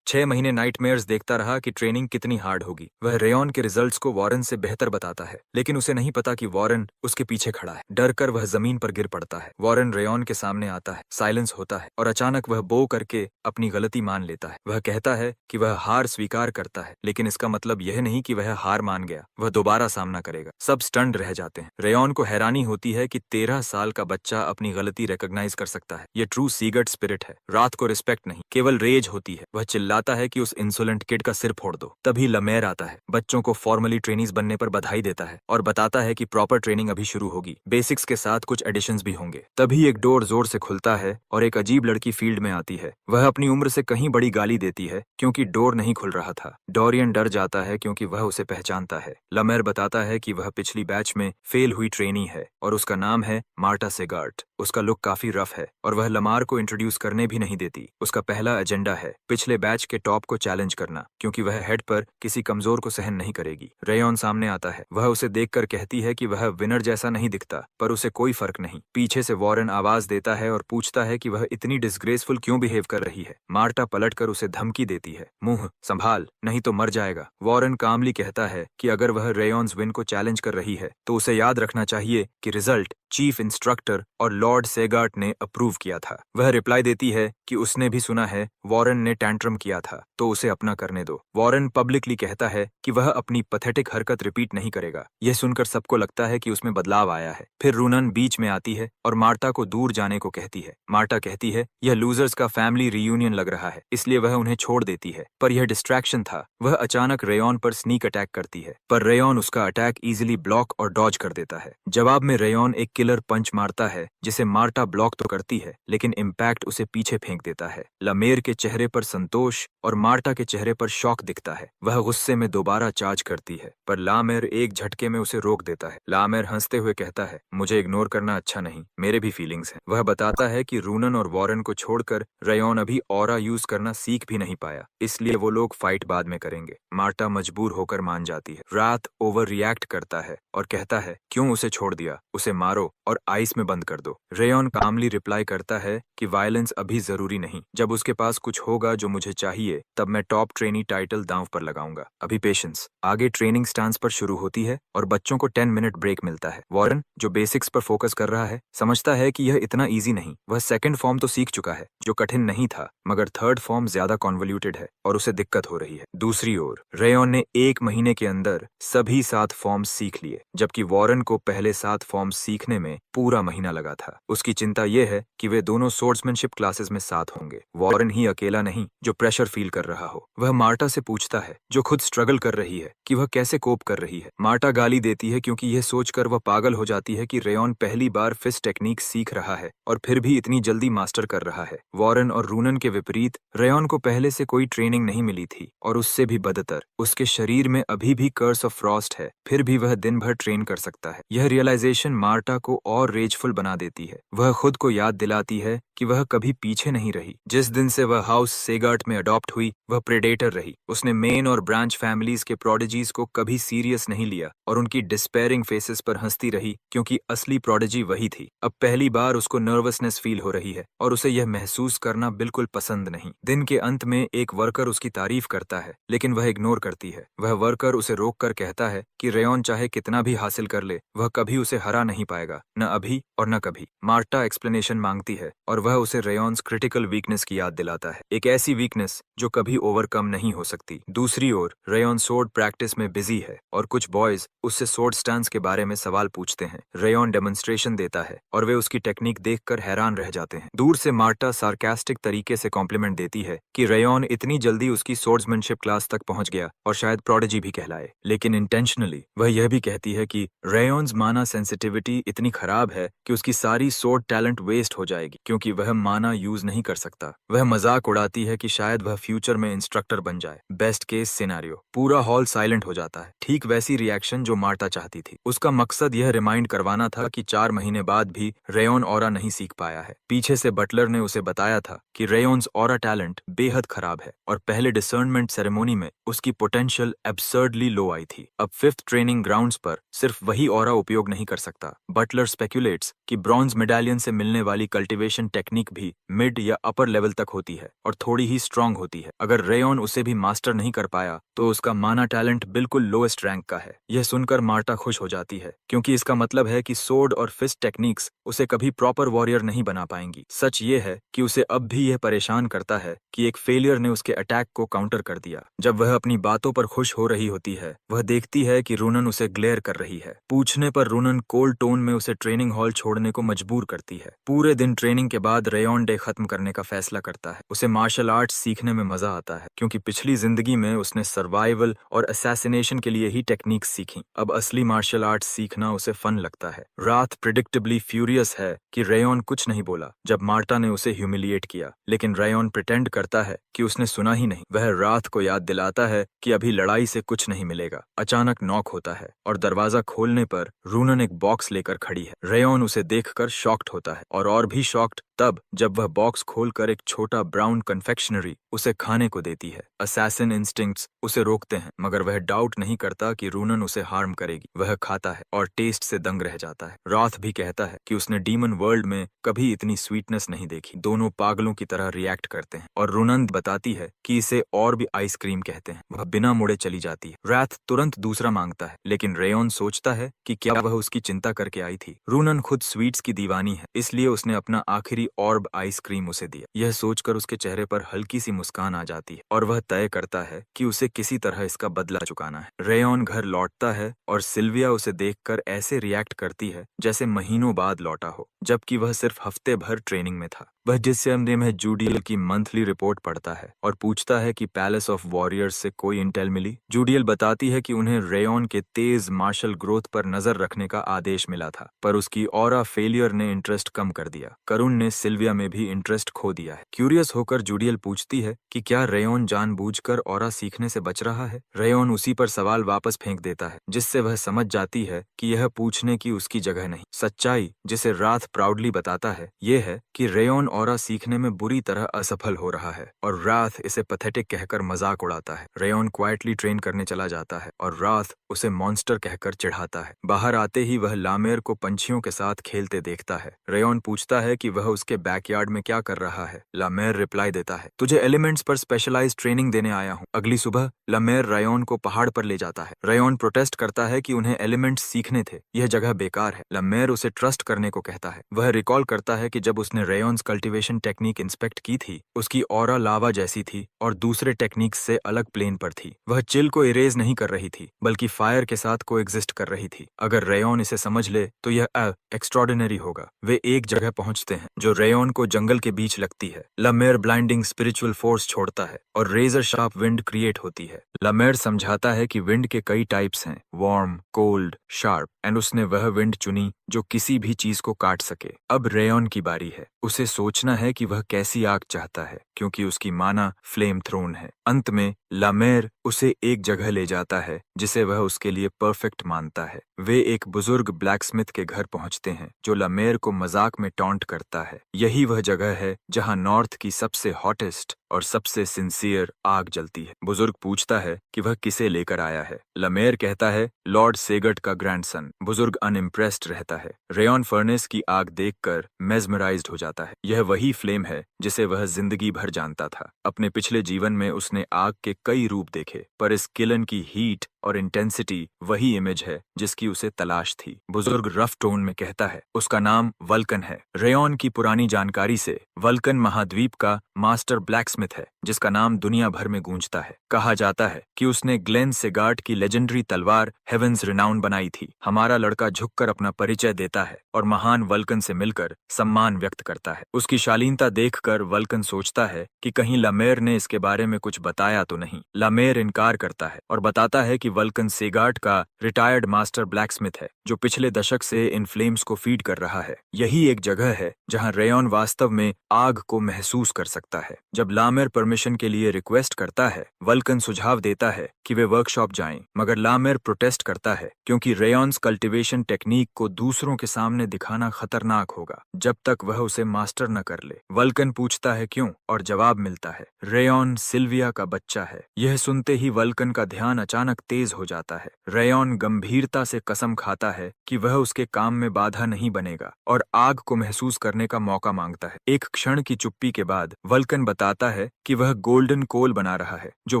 महीने नाइटमेयर्स देखता रहा कि ट्रेनिंग कितनी हार्ड होगी। वह रेयॉन के रिजल्ट्स को वॉरेन से बेहतर बताता है, लेकिन उसे नहीं पता कि वॉरेन उसके पीछे खड़ा है। डर कर वह जमीन पर गिर पड़ता है। वॉरेन रेयॉन के सामने आता है, साइलेंस होता है और अचानक वह बो करके अपनी गलती मान लेता है। वह कहता है कि वह हार स्वीकार करता है, लेकिन इसका मतलब यह नहीं कि वह हार मान गया। वह दोबारा सामना करेगा। सब स्टन्ड रह जाते हैं। रेयॉन को हैरानी होती है कि 13 साल का बच्चा अपनी गलती रिकॉग्नाइज कर सकता है। यह ट्रू सीगर्ट स्पिरिट है। रात को रिस्पेक्ट नहीं, केवल रेज होती है। वह चिल्लाता है कि उस इंसोलेंट किड का सिर फोड़ दो। तभी लमेर आता है, बच्चों को फॉर्मली ट्रेनीज बनने पर बधाई देता है और बताता है कि प्रॉपर ट्रेनिंग अभी शुरू होगी। बेसिक्स के साथ कुछ एडिशंस भी होंगे। तभी एक डोर जोर से खुलता है और एक अजीब लड़की फील्ड में आती है। वह अपनी उम्र से कहीं बड़ी गाली देती है क्योंकि डोर नहीं खुल रहा था। डोरियन डर जाता है क्योंकि वह उसे पहचानता है। लमेर बताता है कि वह पिछली बैच में फेल हुई ट्रेनी है और उसका नाम है मार्टा सेगार्ट। उसका लुक काफी रफ है और वह लमार को इंट्रोड्यूस करने भी नहीं देती। उसका पहला एजेंडा है पिछले बैच के टॉप को चैलेंज करना, क्योंकि वह हेड पर किसी कमजोर को सहन नहीं करेगी। रेयॉन सामने आता है। वह उसे देखकर कहती है कि वह विनर जैसा नहीं दिखता, पर उसे कोई फर्क नहीं। पीछे से वॉरेन आवाज देता है और पूछता है कि वह इतनी डिसग्रेसफुल क्यों बिहेव कर रही है। मार्टा पलटकर उसे धमकी देती है, मुंह संभाल नहीं तो मर जाएगा। वॉरेन कामली कहता है कि अगर वह रेयॉन्स विन को चैलेंज कर रही है तो उसे याद रखना चाहिए कि रिजल्ट चीफ इंस्ट्रक्टर और लॉर्ड सेगार्ट ने अप्रूव किया था। वह रिप्लाई देती है कि उसने भी सुना है वॉरेन ने टैंट्रम किया था तो उसे अपना करने दो। वॉरेन पब्लिकली कहता है कि वह अपनी पैथेटिक हरकत रिपीट नहीं करेगा। यह सुनकर सबको लगता है कि उसमें बदलाव आया है। फिर रूनन बीच में आती है और मार्टा को दूर जाने को कहती है। मार्टा कहती है यह लूजर्स का फैमिली रियूनियन लग रहा है, इसलिए वह उन्हें छोड़ देती है। पर यह डिस्ट्रैक्शन था। वह अचानक रेयॉन पर स्नीक अटैक करती है, पर रेयॉन उसका अटैक इजीली ब्लॉक और डॉज कर देता है। जवाब में रेयॉन एक किलर पंच मारता है जिसे मार्टा ब्लॉक तो करती है लेकिन इम्पैक्ट उसे पीछे फेंक देता है। लमेर के चेहरे पर संतोष और मार्टा के चेहरे पर शॉक दिखता है। वह गुस्से में दोबारा चार्ज करती है पर लामेर एक झटके में उसे रोक देता है। लामेर हंसते हुए कहता है, मुझे इग्नोर करना अच्छा नहीं, मेरे भी फीलिंग्स हैं। वह बताता है कि रूनन और वॉरेन को छोड़कर रेयॉन अभी ऑरा यूज करना सीख भी नहीं पाया, इसलिए वो लोग फाइट बाद में करेंगे। मार्टा मजबूर होकर मान जाती है। रात ओवर रिएक्ट करता है और कहता है क्यों उसे छोड़ दिया, उसे मारो और आइस में बंद कर दो। रेयॉन कामली रिप्लाई करता है कि वायलेंस अभी जरूरी नहीं, जब उसके पास कुछ होगा जो मुझे चाहिए तब मैं टॉप ट्रेनी टाइटल दांव पर लगाऊंगा, अभी पेशेंस। आगे ट्रेनिंग स्टांस पर शुरू होती है और बच्चों को 10 मिनट ब्रेक मिलता है। वॉरेन जो बेसिक्स पर फोकस कर रहा है समझता है कि यह इतना इजी नहीं। वह सेकंड फॉर्म तो सीख चुका है जो कठिन नहीं था, मगर थर्ड फॉर्म ज्यादा कॉन्वोल्यूटेड है और उसे दिक्कत हो रही है। दूसरी ओर रेयॉन ने 1 महीने के अंदर सभी 7 फॉर्म्स सीख लिए, जबकि वॉरेन को पहले 7 फॉर्म्स सीखने में पूरा महीना लगा था। उसकी चिंता यह है कि वे दोनों सोर्ड्समैनशिप क्लासेस में साथ होंगे। वॉरेन ही अकेला नहीं जो प्रेशर फील कर रहा हो। वह मार्टा से पूछता है, जो खुद स्ट्रगल कर रही है, कि वह कैसे कोप कर रही है। मार्टा गाली देती है क्योंकि यह सोचकर वह पागल हो जाती है कि रेयॉन पहली बार फिस्ट टेक्निक सीख रहा है और फिर भी इतनी जल्दी मास्टर कर रहा है। वॉरेन और रूनन के विपरीत रेयॉन को पहले से कोई ट्रेनिंग नहीं मिली थी और उससे भी बदतर उसके शरीर में अभी भी कर्स ऑफ फ्रॉस्ट है, फिर भी वह दिन भर ट्रेन कर सकता है। यह रियलाइजेशन मार्टा को और रेजफुल बना देती है। वह खुद को याद दिलाती है कि वह कभी पीछे नहीं रही। जिस दिन से वह हाउस सेगार्ट में अडॉप्ट हुई वह प्रेडेटर रही। उसने मेन और ब्रांच फैमिलीज के प्रोडिजीज को कभी सीरियस नहीं लिया और उनकी डिस्पेयरिंग फेसेस पर हंसती रही क्योंकि असली प्रोडिजी वही थी। अब पहली बार उसको नर्वसनेस फील हो रही है और उसे यह महसूस करना बिल्कुल पसंद नहीं। दिन के अंत में एक वर्कर उसकी तारीफ करता है लेकिन वह इग्नोर करती है। वह वर्कर उसे रोककर कहता है कि रेयॉन चाहे कितना भी हासिल कर ले वह कभी उसे हरा नहीं पाएगा, न अभी और न कभी। मार्टा एक्सप्लेनेशन मांगती है और वह उसे रेयॉन्स क्रिटिकल वीकनेस की याद दिलाता है, एक ऐसी वीकनेस जो कभी ओवरकम नहीं हो सकती। दूसरी ओर रेयॉन सोर्ड प्रैक्टिस में बिजी है और कुछ बॉयज उससे सोर्ड स्टांस के बारे में सवाल पूछते हैं। रेयॉन डेमोन्स्ट्रेशन देता है और वे उसकी टेक्निक देखकर हैरान रह जाते हैं। दूर से मार्टा सार्कास्टिक तरीके से कॉम्प्लीमेंट देती है कि रेयॉन इतनी जल्दी उसकी सोर्ड्समैनशिप क्लास तक पहुंच गया और शायद प्रोडिजी भी कहलाए, लेकिन इंटेंशनली वह यह भी कहती है कि रेयॉन्स माना सेंसिटिविटी इतनी खराब है कि उसकी सारी सोर्ड टैलेंट वेस्ट हो जाएगी क्योंकि वह माना यूज नहीं कर सकता। वह मजाक उड़ाती है कि शायद वह फ्यूचर में इंस्ट्रक्टर बन जाए। Best case scenario. पूरा हॉल साइलेंट हो जाता है, ठीक वैसी रिएक्शन जो मार्टा चाहती थी। उसका मकसद यह रिमाइंड करवाना था कि 4 महीने बाद भी रेयॉन ऑरा नहीं सीख पाया है। पीछे से बटलर ने उसे बताया था कि रेयॉन्स ऑरा टैलेंट बेहद खराब है और पहले डिसर्नमेंट सेरेमोनी में उसकी पोटेंशियल एब्सर्डली लो आई थी। अब 5th ट्रेनिंग ग्राउंड्स पर सिर्फ वही ऑरा उपयोग नहीं कर सकता। बटलर स्पेक्यूलेट्स कि ब्रॉन्ज मेडालियन से मिलने वाली कल्टीवेशन टेक्निक भी मिड या अपर लेवल तक होती है और थोड़ी ही स्ट्रांग होती है। अगर रेयॉन उसे भी मास्टर नहीं कर पाया तो उसका माना टैलेंट बिल्कुल लोएस्ट रैंक का है। यह सुनकर मार्टा खुश हो जाती है क्योंकि इसका मतलब है कि सोर्ड और फिस्ट टेक्निक्स उसे कभी प्रॉपर वॉरियर नहीं बना पाएंगी। सच ये है कि उसे अब भी यह परेशान करता है कि एक फेलियर ने उसके अटैक को काउंटर कर दिया। जब वह अपनी बातों पर खुश हो रही होती है वह देखती है कि रूनन उसे ग्लेयर कर रही है। पूछने पर रूनन कोल्ड टोन में उसे ट्रेनिंग हॉल छोड़ने को मजबूर करती है। पूरे दिन ट्रेनिंग के बाद रेयॉन डे खत्म करने का फैसला करता है। उसे मार्शल आर्ट्स सीखने में मजा आता है क्योंकि पिछली जिंदगी में उसने सर्वाइवल और असैसिनेशन के लिए ही टेक्निक्स सीखी। अब असली मार्शल आर्ट्स सीखना उसे फन लगता है। रात प्रिडिक्टेबली फ्यूरियस है कि रेयॉन कुछ नहीं बोला जब मार्टा ने उसे ह्यूमिलिएट किया, लेकिन रेयॉन प्रिटेंड करता है कि उसने सुना ही नहीं। वह रात को याद दिलाता है कि अभी लड़ाई से कुछ नहीं मिलेगा। अचानक नॉक होता है और दरवाजा खोलने पर रूनन एक बॉक्स लेकर खड़ी है। रेयॉन उसे देखकर शॉक्ड होता है और भी शॉक्ड तब जब वह बॉक्स खोलकर एक छोटा ब्राउन कन्फेक्शनरी उसे खाने को देती है। असैसिन इंस्टिंक्ट्स उसे रोकते हैं, मगर वह डाउट नहीं करता कि रूनन उसे हार्म करेगी। वह खाता है और टेस्ट से दंग रह जाता है। रॉथ भी कहता है कि उसने डीमन वर्ल्ड में कभी इतनी स्वीटनेस नहीं देखी। दोनों पागलों की तरह रिएक्ट करते हैं और रूनन बताती है कि इसे और भी आइसक्रीम कहते हैं। वह बिना मुड़े चली जाती है। रैथ तुरंत दूसरा मांगता है, लेकिन रेयन सोचता है कि क्या वह उसकी चिंता करके आई थी। रूनन खुद स्वीट्स की दीवानी है, इसलिए उसने अपना आखिरी ऑर्ब आइसक्रीम उसे दिया। यह सोचकर उसके चेहरे पर हल्की सी मुस्कान आ जाती है और वह तय करता है कि उसे किसी तरह इसका बदला चुकाना है। रेयन घर लौटता है और सिल्विया उसे देखकर ऐसे रिएक्ट करती है जैसे महीनों बाद लौटा हो, जबकि वह सिर्फ हफ्ते भर ट्रेनिंग में था। वह जिस कमरे में जूडियल की मंथली रिपोर्ट पढ़ता है और पूछता है कि पैलेस ऑफ वॉरियर्स से कोई इंटेल मिली। जूडियल बताती है कि उन्हें रेयन के तेज मार्शल ग्रोथ पर नजर रखने का आदेश मिला था, पर उसकी ऑरा फेलियर ने इंटरेस्ट कम कर दिया। करुण ने सिल्विया में भी इंटरेस्ट खो दिया है। क्यूरियस होकर जूडियल पूछती है कि क्या रेयन जानबूझकर ऑरा सीखने से बच रहा है। रेयन उसी पर सवाल वापस फेंक देता है, जिससे वह समझ जाती है कि यह पूछने की उसकी जगह नहीं। सच्चाई जिसे राथ प्राउडली बताता है ये है कि रेयन ऑरा सीखने में बुरी तरह असफल हो रहा है और राथ इसे पैथेटिक कहकर मजाक उड़ाता है। रेयन क्वाइटली ट्रेन करने चला जाता है और राथ उसे मॉन्स्टर कहकर चिढ़ाता है। बाहर आते ही वह लामेर को पंछियों के साथ खेलते देखता है। रेयन पूछता है कि वह उसके बैकयार्ड में क्या कर रहा है। लामेर रिप्लाई देता है, तुझे एलिमेंट्स पर स्पेशलाइज ट्रेनिंग देने आया हूँ। अगली सुबह लामेर रेयन को पहाड़ पर ले जाता है। रेयन प्रोटेस्ट करता है कि उन्हें एलिमेंट्स सीखने थे, यह जगह बेकार है। लामेर उसे ट्रस्ट करने को कहता है। वह रिकॉल करता है कि जब उसने रेयन्स कल्टीवेशन टेक्निक इंस्पेक्ट की थी, उसकी ऑरा लावा जैसी थी और दूसरे टेक्निक्स से अलग प्लेन पर थी। वह चिल को इरेज नहीं कर रही थी, बल्कि फायर के साथ को एग्जिस्ट कर रही थी। अगर रेयन इसे समझ ले तो यह एक्स्ट्रॉर्डिनरी होगा। वे एक जगह पहुंचते हैं जो रेयन को जंगल के बीच लगती है। लामेर ब्लाइंडिंग स्पिरिचुअल फोर्स छोड़ता है और रेजर शार्प विंड क्रिएट होती है। लामेर समझाता है कि विंड के कई टाइप्स हैं, वार्म, कोल्ड, शार्प, एंड उसने वह विंड चुनी जो किसी भी चीज को काट सके। अब रेयन की बारी है। उसे सोचना है कि वह कैसी आग चाहता है, क्योंकि उसकी माना फ्लेम थ्रोन है। अंत में लामेर उसे एक जगह ले जाता है जिसे वह उसके लिए परफेक्ट मानता है। वे एक बुजुर्ग ब्लैकस्मिथ के घर पहुंचते हैं जो लामेर को मजाक में टॉन्ट करता है। यही वह जगह है जहां नॉर्थ की सबसे हॉटेस्ट और सबसे सिंसियर आग जलती है। बुजुर्ग पूछता है कि वह किसे लेकर आया है। लामेर कहता है, लॉर्ड सेगर्ट का ग्रैंडसन। बुजुर्ग अनइम्प्रेस्ड रहता है। रेयन फर्नेस की आग देखकर मेस्मराइज्ड हो जाता है। यह वही फ्लेम है जिसे वह जिंदगी भर जानता था। अपने पिछले जीवन में उसने आग के कई रूप देखे, पर इस किलन की हीट और इंटेंसिटी वही इमेज है जिसकी उसे तलाश थी। बुजुर्ग रफ टोन में कहता है, उसका नाम वल्कन है। रेयन की पुरानी जानकारी से वल्कन महाद्वीप का मास्टर ब्लैकस्मिथ है, जिसका नाम दुनिया भर में गूंजता है। कहा जाता है कि उसने ग्लेन सेगार्ट की लेजेंडरी तलवार हेवेंस रिनाउन बनाई थी। हमारा लड़का झुककर अपना परिचय देता है और महान वल्कन से मिलकर सम्मान व्यक्त करता है। उसकी शालीनता देखकर वल्कन सोचता है कि कहीं लामेर ने इसके बारे में कुछ बताया तो नहीं। लामेर इनकार करता है और बताता है कि वल्कन सेगार्ट का रिटायर्ड मास्टर ब्लैकस्मिथ है, जो पिछले दशक से इन फ्लेम्स को फीड कर रहा है। यही एक जगह है जहां रेयन वास्तव में आग को महसूस कर सकता है। जब लामेर परमिशन के लिए रिक्वेस्ट करता है, वल्कन सुझाव देता है कि वे वर्कशॉप जाएं, मगर लामेर प्रोटेस्ट करता है क्योंकि रेयन्स कल्टीवेशन टेक्निक को दूसरों के सामने दिखाना खतरनाक होगा जब तक वह उसे मास्टर न कर ले। वल्कन पूछता है क्यों, और जवाब मिलता है, रेयन सिल्विया का बच्चा है। यह सुनते ही वल्कन का ध्यान अचानक तेज हो जाता है। रेयन गंभीरता से कसम खाता है कि वह उसके काम में बाधा नहीं बनेगा और आग को महसूस करने का मौका मांगता है। एक क्षण की चुप्पी के बाद वल्कन बताता है कि वह गोल्डन कोल बना रहा है, जो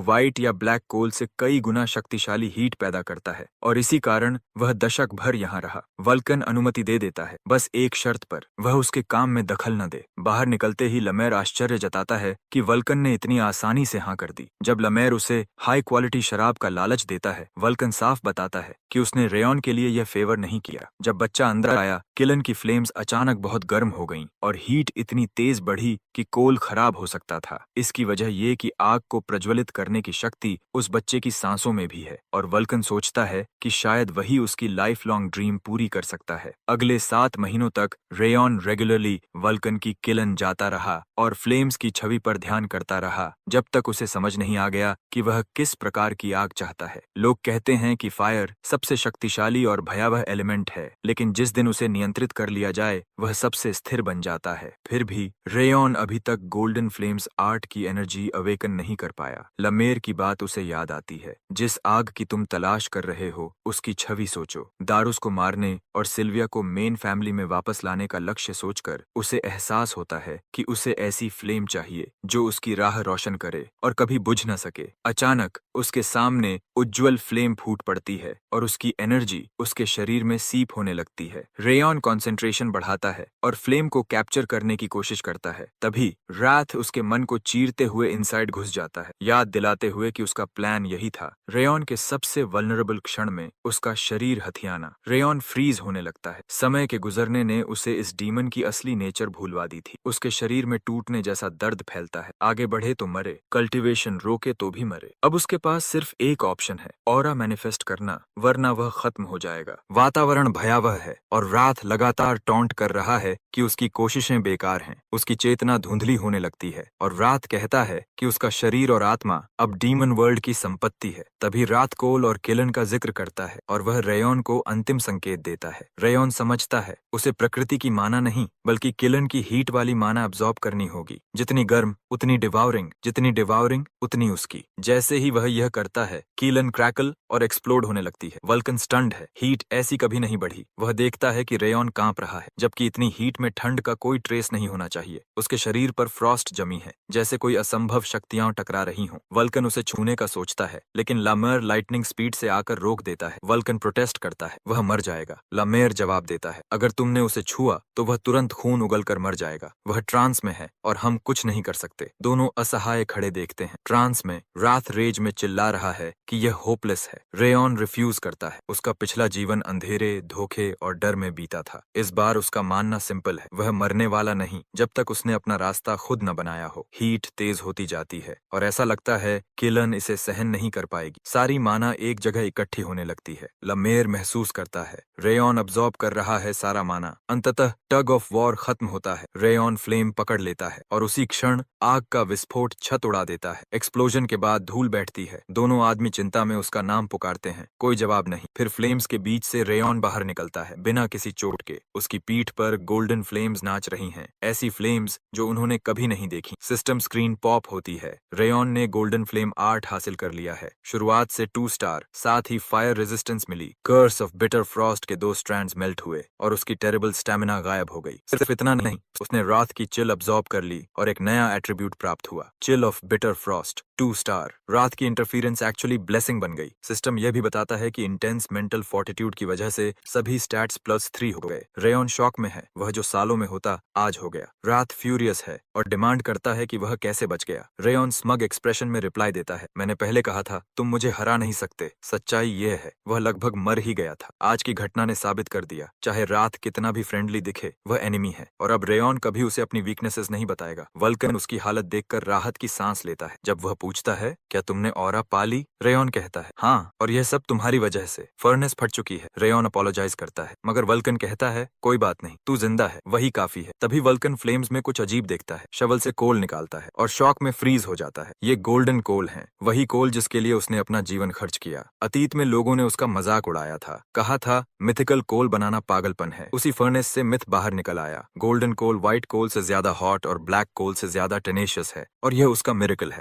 व्हाइट या ब्लैक कोल से कई गुना शक्तिशाली हीट पैदा करता है, और इसी कारण वह दशक भर यहाँ रहा। वल्कन अनुमति दे देता है, बस एक शर्त पर, वह उसके काम में दखल न दे। बाहर निकलते ही लामेर आश्चर्य जताता है कि वल्कन ने इतनी आसानी से हाँ कर दी। जब लामेर उसे हाई क्वालिटी शराब का लालच देता है, वल्कन साफ बताता है कि उसने रेयन के लिए यह फेवर नहीं किया। जब बच्चा अंदर आया, किलन की फ्लेम्स अचानक बहुत गर्म हो गईं और हीट इतनी तेज बढ़ी कि कोल खराब हो सकता था। इसकी वजह ये कि आग को प्रज्वलित करने की शक्ति उस बच्चे की सांसों में भी है, और वल्कन सोचता है कि शायद वही उसकी लाइफ लॉन्ग ड्रीम पूरी कर सकता है। अगले 7 महीनों तक रेयन रेगुलरली वल्कन की किलन जाता रहा और फ्लेम्स की छवि पर ध्यान करता रहा, जब तक उसे समझ नहीं आ गया कि वह किस प्रकार की आग चाहता है। लोग कहते हैं कि फायर सबसे शक्तिशाली और भयावह एलिमेंट है, लेकिन जिस दिन उसे नियंत्रित कर लिया जाए वह सबसे स्थिर बन जाता है। फिर भी रेयॉन अभी तक गोल्डन फ्लेम्स आर्ट की एनर्जी अवेकन नहीं कर पाया। लमेर की बात उसे याद आती है। जिस आग की तुम तलाश कर रहे हो उसकी छवि सोचो। दारूस को मारने और सिल्विया को मेन फैमिली में वापस लाने का लक्ष्य सोचकर उसे एहसास होता है कि उसे ऐसी फ्लेम चाहिए जो उसकी राह रोशन करे और कभी बुझ न सके। अचानक उसके सामने उज्जवल फ्लेम फूट पड़ती है और उसकी एनर्जी उसके शरीर में सीप होने लगती है। रेयॉन कंसंट्रेशन बढ़ाता है और फ्लेम को कैप्चर करने की कोशिश करता है। तभी राथ उसके मन को चीरते हुए इनसाइड घुस जाता है, याद दिलाते हुए कि उसका प्लान यही था। रेयॉन के सबसे वल्नरेबल क्षण में उसका शरीर हथियाना। रेयॉन फ्रीज होने लगता है। समय के गुजरने ने उसे इस डीमन की असली नेचर भूलवा दी थी। उसके शरीर में टूटने जैसा दर्द फैलता है। आगे बढ़े तो मरे, कल्टीवेशन रोके तो भी मरे। अब उसके पास सिर्फ एक ऑप्शन है, ऑरा मैनिफेस्ट करना, वरना वह खत्म हो जाएगा। वातावरण भयावह है और रात लगातार टॉन्ट कर रहा है कि उसकी कोशिशें बेकार हैं। उसकी चेतना धुंधली होने लगती है और रात कहता है कि उसका शरीर और आत्मा अब डीमन वर्ल्ड की संपत्ति है। तभी रात कोल और किलन का जिक्र करता है और वह रेयॉन को अंतिम संकेत देता है। रेयॉन समझता है उसे प्रकृति की माना नहीं बल्कि किलन की हीट वाली माना अब्सॉर्ब करनी होगी। जितनी गर्म उतनी डिवाउरिंग, जितनी डिवाउरिंग उतनी उसकी। जैसे ही वह यह करता है किलन क्रैकल और एक्सप्लोड होने लगती है। वल्कन स्टन्ड है। हीट ऐसी कभी नहीं बढ़ी। वह देखता है कि रेयॉन कांप रहा है, जबकि इतनी हीट में ठंड का कोई ट्रेस नहीं होना चाहिए। उसके शरीर पर फ्रॉस्ट जमी है, जैसे कोई असंभव शक्तियां टकरा रही हों। वल्कन उसे छूने का सोचता है, लेकिन लामेर लाइटनिंग स्पीड से आकर रोक देता है। वल्कन प्रोटेस्ट करता है, वह मर जाएगा। लामेर जवाब देता है, अगर तुमने उसे छुआ तो वह तुरंत खून उगलकर मर जाएगा। वह ट्रांस में है और हम कुछ नहीं कर सकते। दोनों असहाय खड़े देखते हैं। ट्रांस में रात रेज में चिल्ला रहा है कि यह होपलेस है। रेयॉन रिफ्यूज करता है। उसका पिछला जीवन अंधेरे, धोखे और डर में बीता था। इस बार उसका मानना सिंपल है, वह मरने वाला नहीं जब तक उसने अपना रास्ता खुद न बनाया हो। हीट तेज होती जाती है और ऐसा लगता है किलन इसे सहन नहीं कर पाएगी। सारी माना एक जगह इकट्ठी होने लगती है। लमेर महसूस करता है रेयॉन अब्सॉर्ब कर रहा है सारा माना। अंततः टग ऑफ वॉर खत्म होता है। रेयॉन फ्लेम पकड़ लेता है और उसी क्षण आग का विस्फोट छत उड़ा देता है। एक्सप्लोजन के बाद धूल बैठती है। दोनों आदमी चिंता में उसका नाम पुकारते हैं, कोई जवाब नहीं। फिर फ्लेम्स के बीच से रेयॉन बाहर निकलता है, बिना किसी चोट के। उसकी पीठ पर गोल्डन फ्लेम्स नाच रही हैं, ऐसी फ्लेम्स जो उन्होंने कभी नहीं देखी। सिस्टम स्क्रीन पॉप होती है। रेयॉन ने गोल्डन फ्लेम आर्ट हासिल कर लिया है। शुरुआत से 2 स्टार, साथ ही फायर रेजिस्टेंस मिली। कर्स ऑफ बिटर फ्रॉस्ट के 2 स्ट्रैंड्स मेल्ट हुए और उसकी टेरेबल स्टैमिना गायब हो गई। सिर्फ इतना नहीं, उसने रात की चिल अब्सॉर्ब कर ली और एक नया एट्रीब्यूट प्राप्त हुआ, chill of bitter Frost, 2 star. रात की इंटरफेरेंस एक्चुअली ब्लेसिंग बन गई। सिस्टम यह भी बताता है कि इंटेंस मेंटल फोर्टिट्यूड की वजह से सभी स्टैट्स +3 हो गए। रेयॉन शॉक में है, वह जो सालों में होता आज हो गया। रात फ्यूरियस है और डिमांड करता है कि वह कैसे बच गया। रेयॉन स्मग एक्सप्रेशन में रिप्लाई देता है, मैंने पहले कहा था तुम मुझे हरा नहीं सकते। सच्चाई यह है वह लगभग मर ही गया था। आज की घटना ने साबित कर दिया, चाहे रात कितना भी फ्रेंडली दिखे वह एनिमी है और अब रेयॉन कभी उसे अपनी वीकनेसेस नहीं बताएगा। वल्कन उसकी हालत देखकर राहत की सांस लेता है। जब वह पूछता है क्या तुमने ऑरा पा ली, रेयॉन कहता है हाँ, और यह सब तुम्हारी वजह से। फर्नेस फट चुकी है। रेयॉन अपोलोजाइज करता है मगर वल्कन कहता है कोई बात नहीं, तू जिंदा है, वही काफी है। तभी वल्कन फ्लेम्स में कुछ अजीब देखता है, शवल से कोल निकालता है और शॉक में फ्रीज हो जाता है। ये गोल्डन कोल है, वही कोल जिसके लिए उसने अपना जीवन खर्च किया। अतीत में लोगों ने उसका मजाक उड़ाया था, कहा था मिथिकल कोल बनाना पागलपन है। उसी फर्नेस से मिथ बाहर निकल आया। गोल्डन कोल व्हाइट कोल से ज्यादा हॉट और ब्लैक कोल से ज्यादा टेनेशियस है और यह उसका मिरेकल है।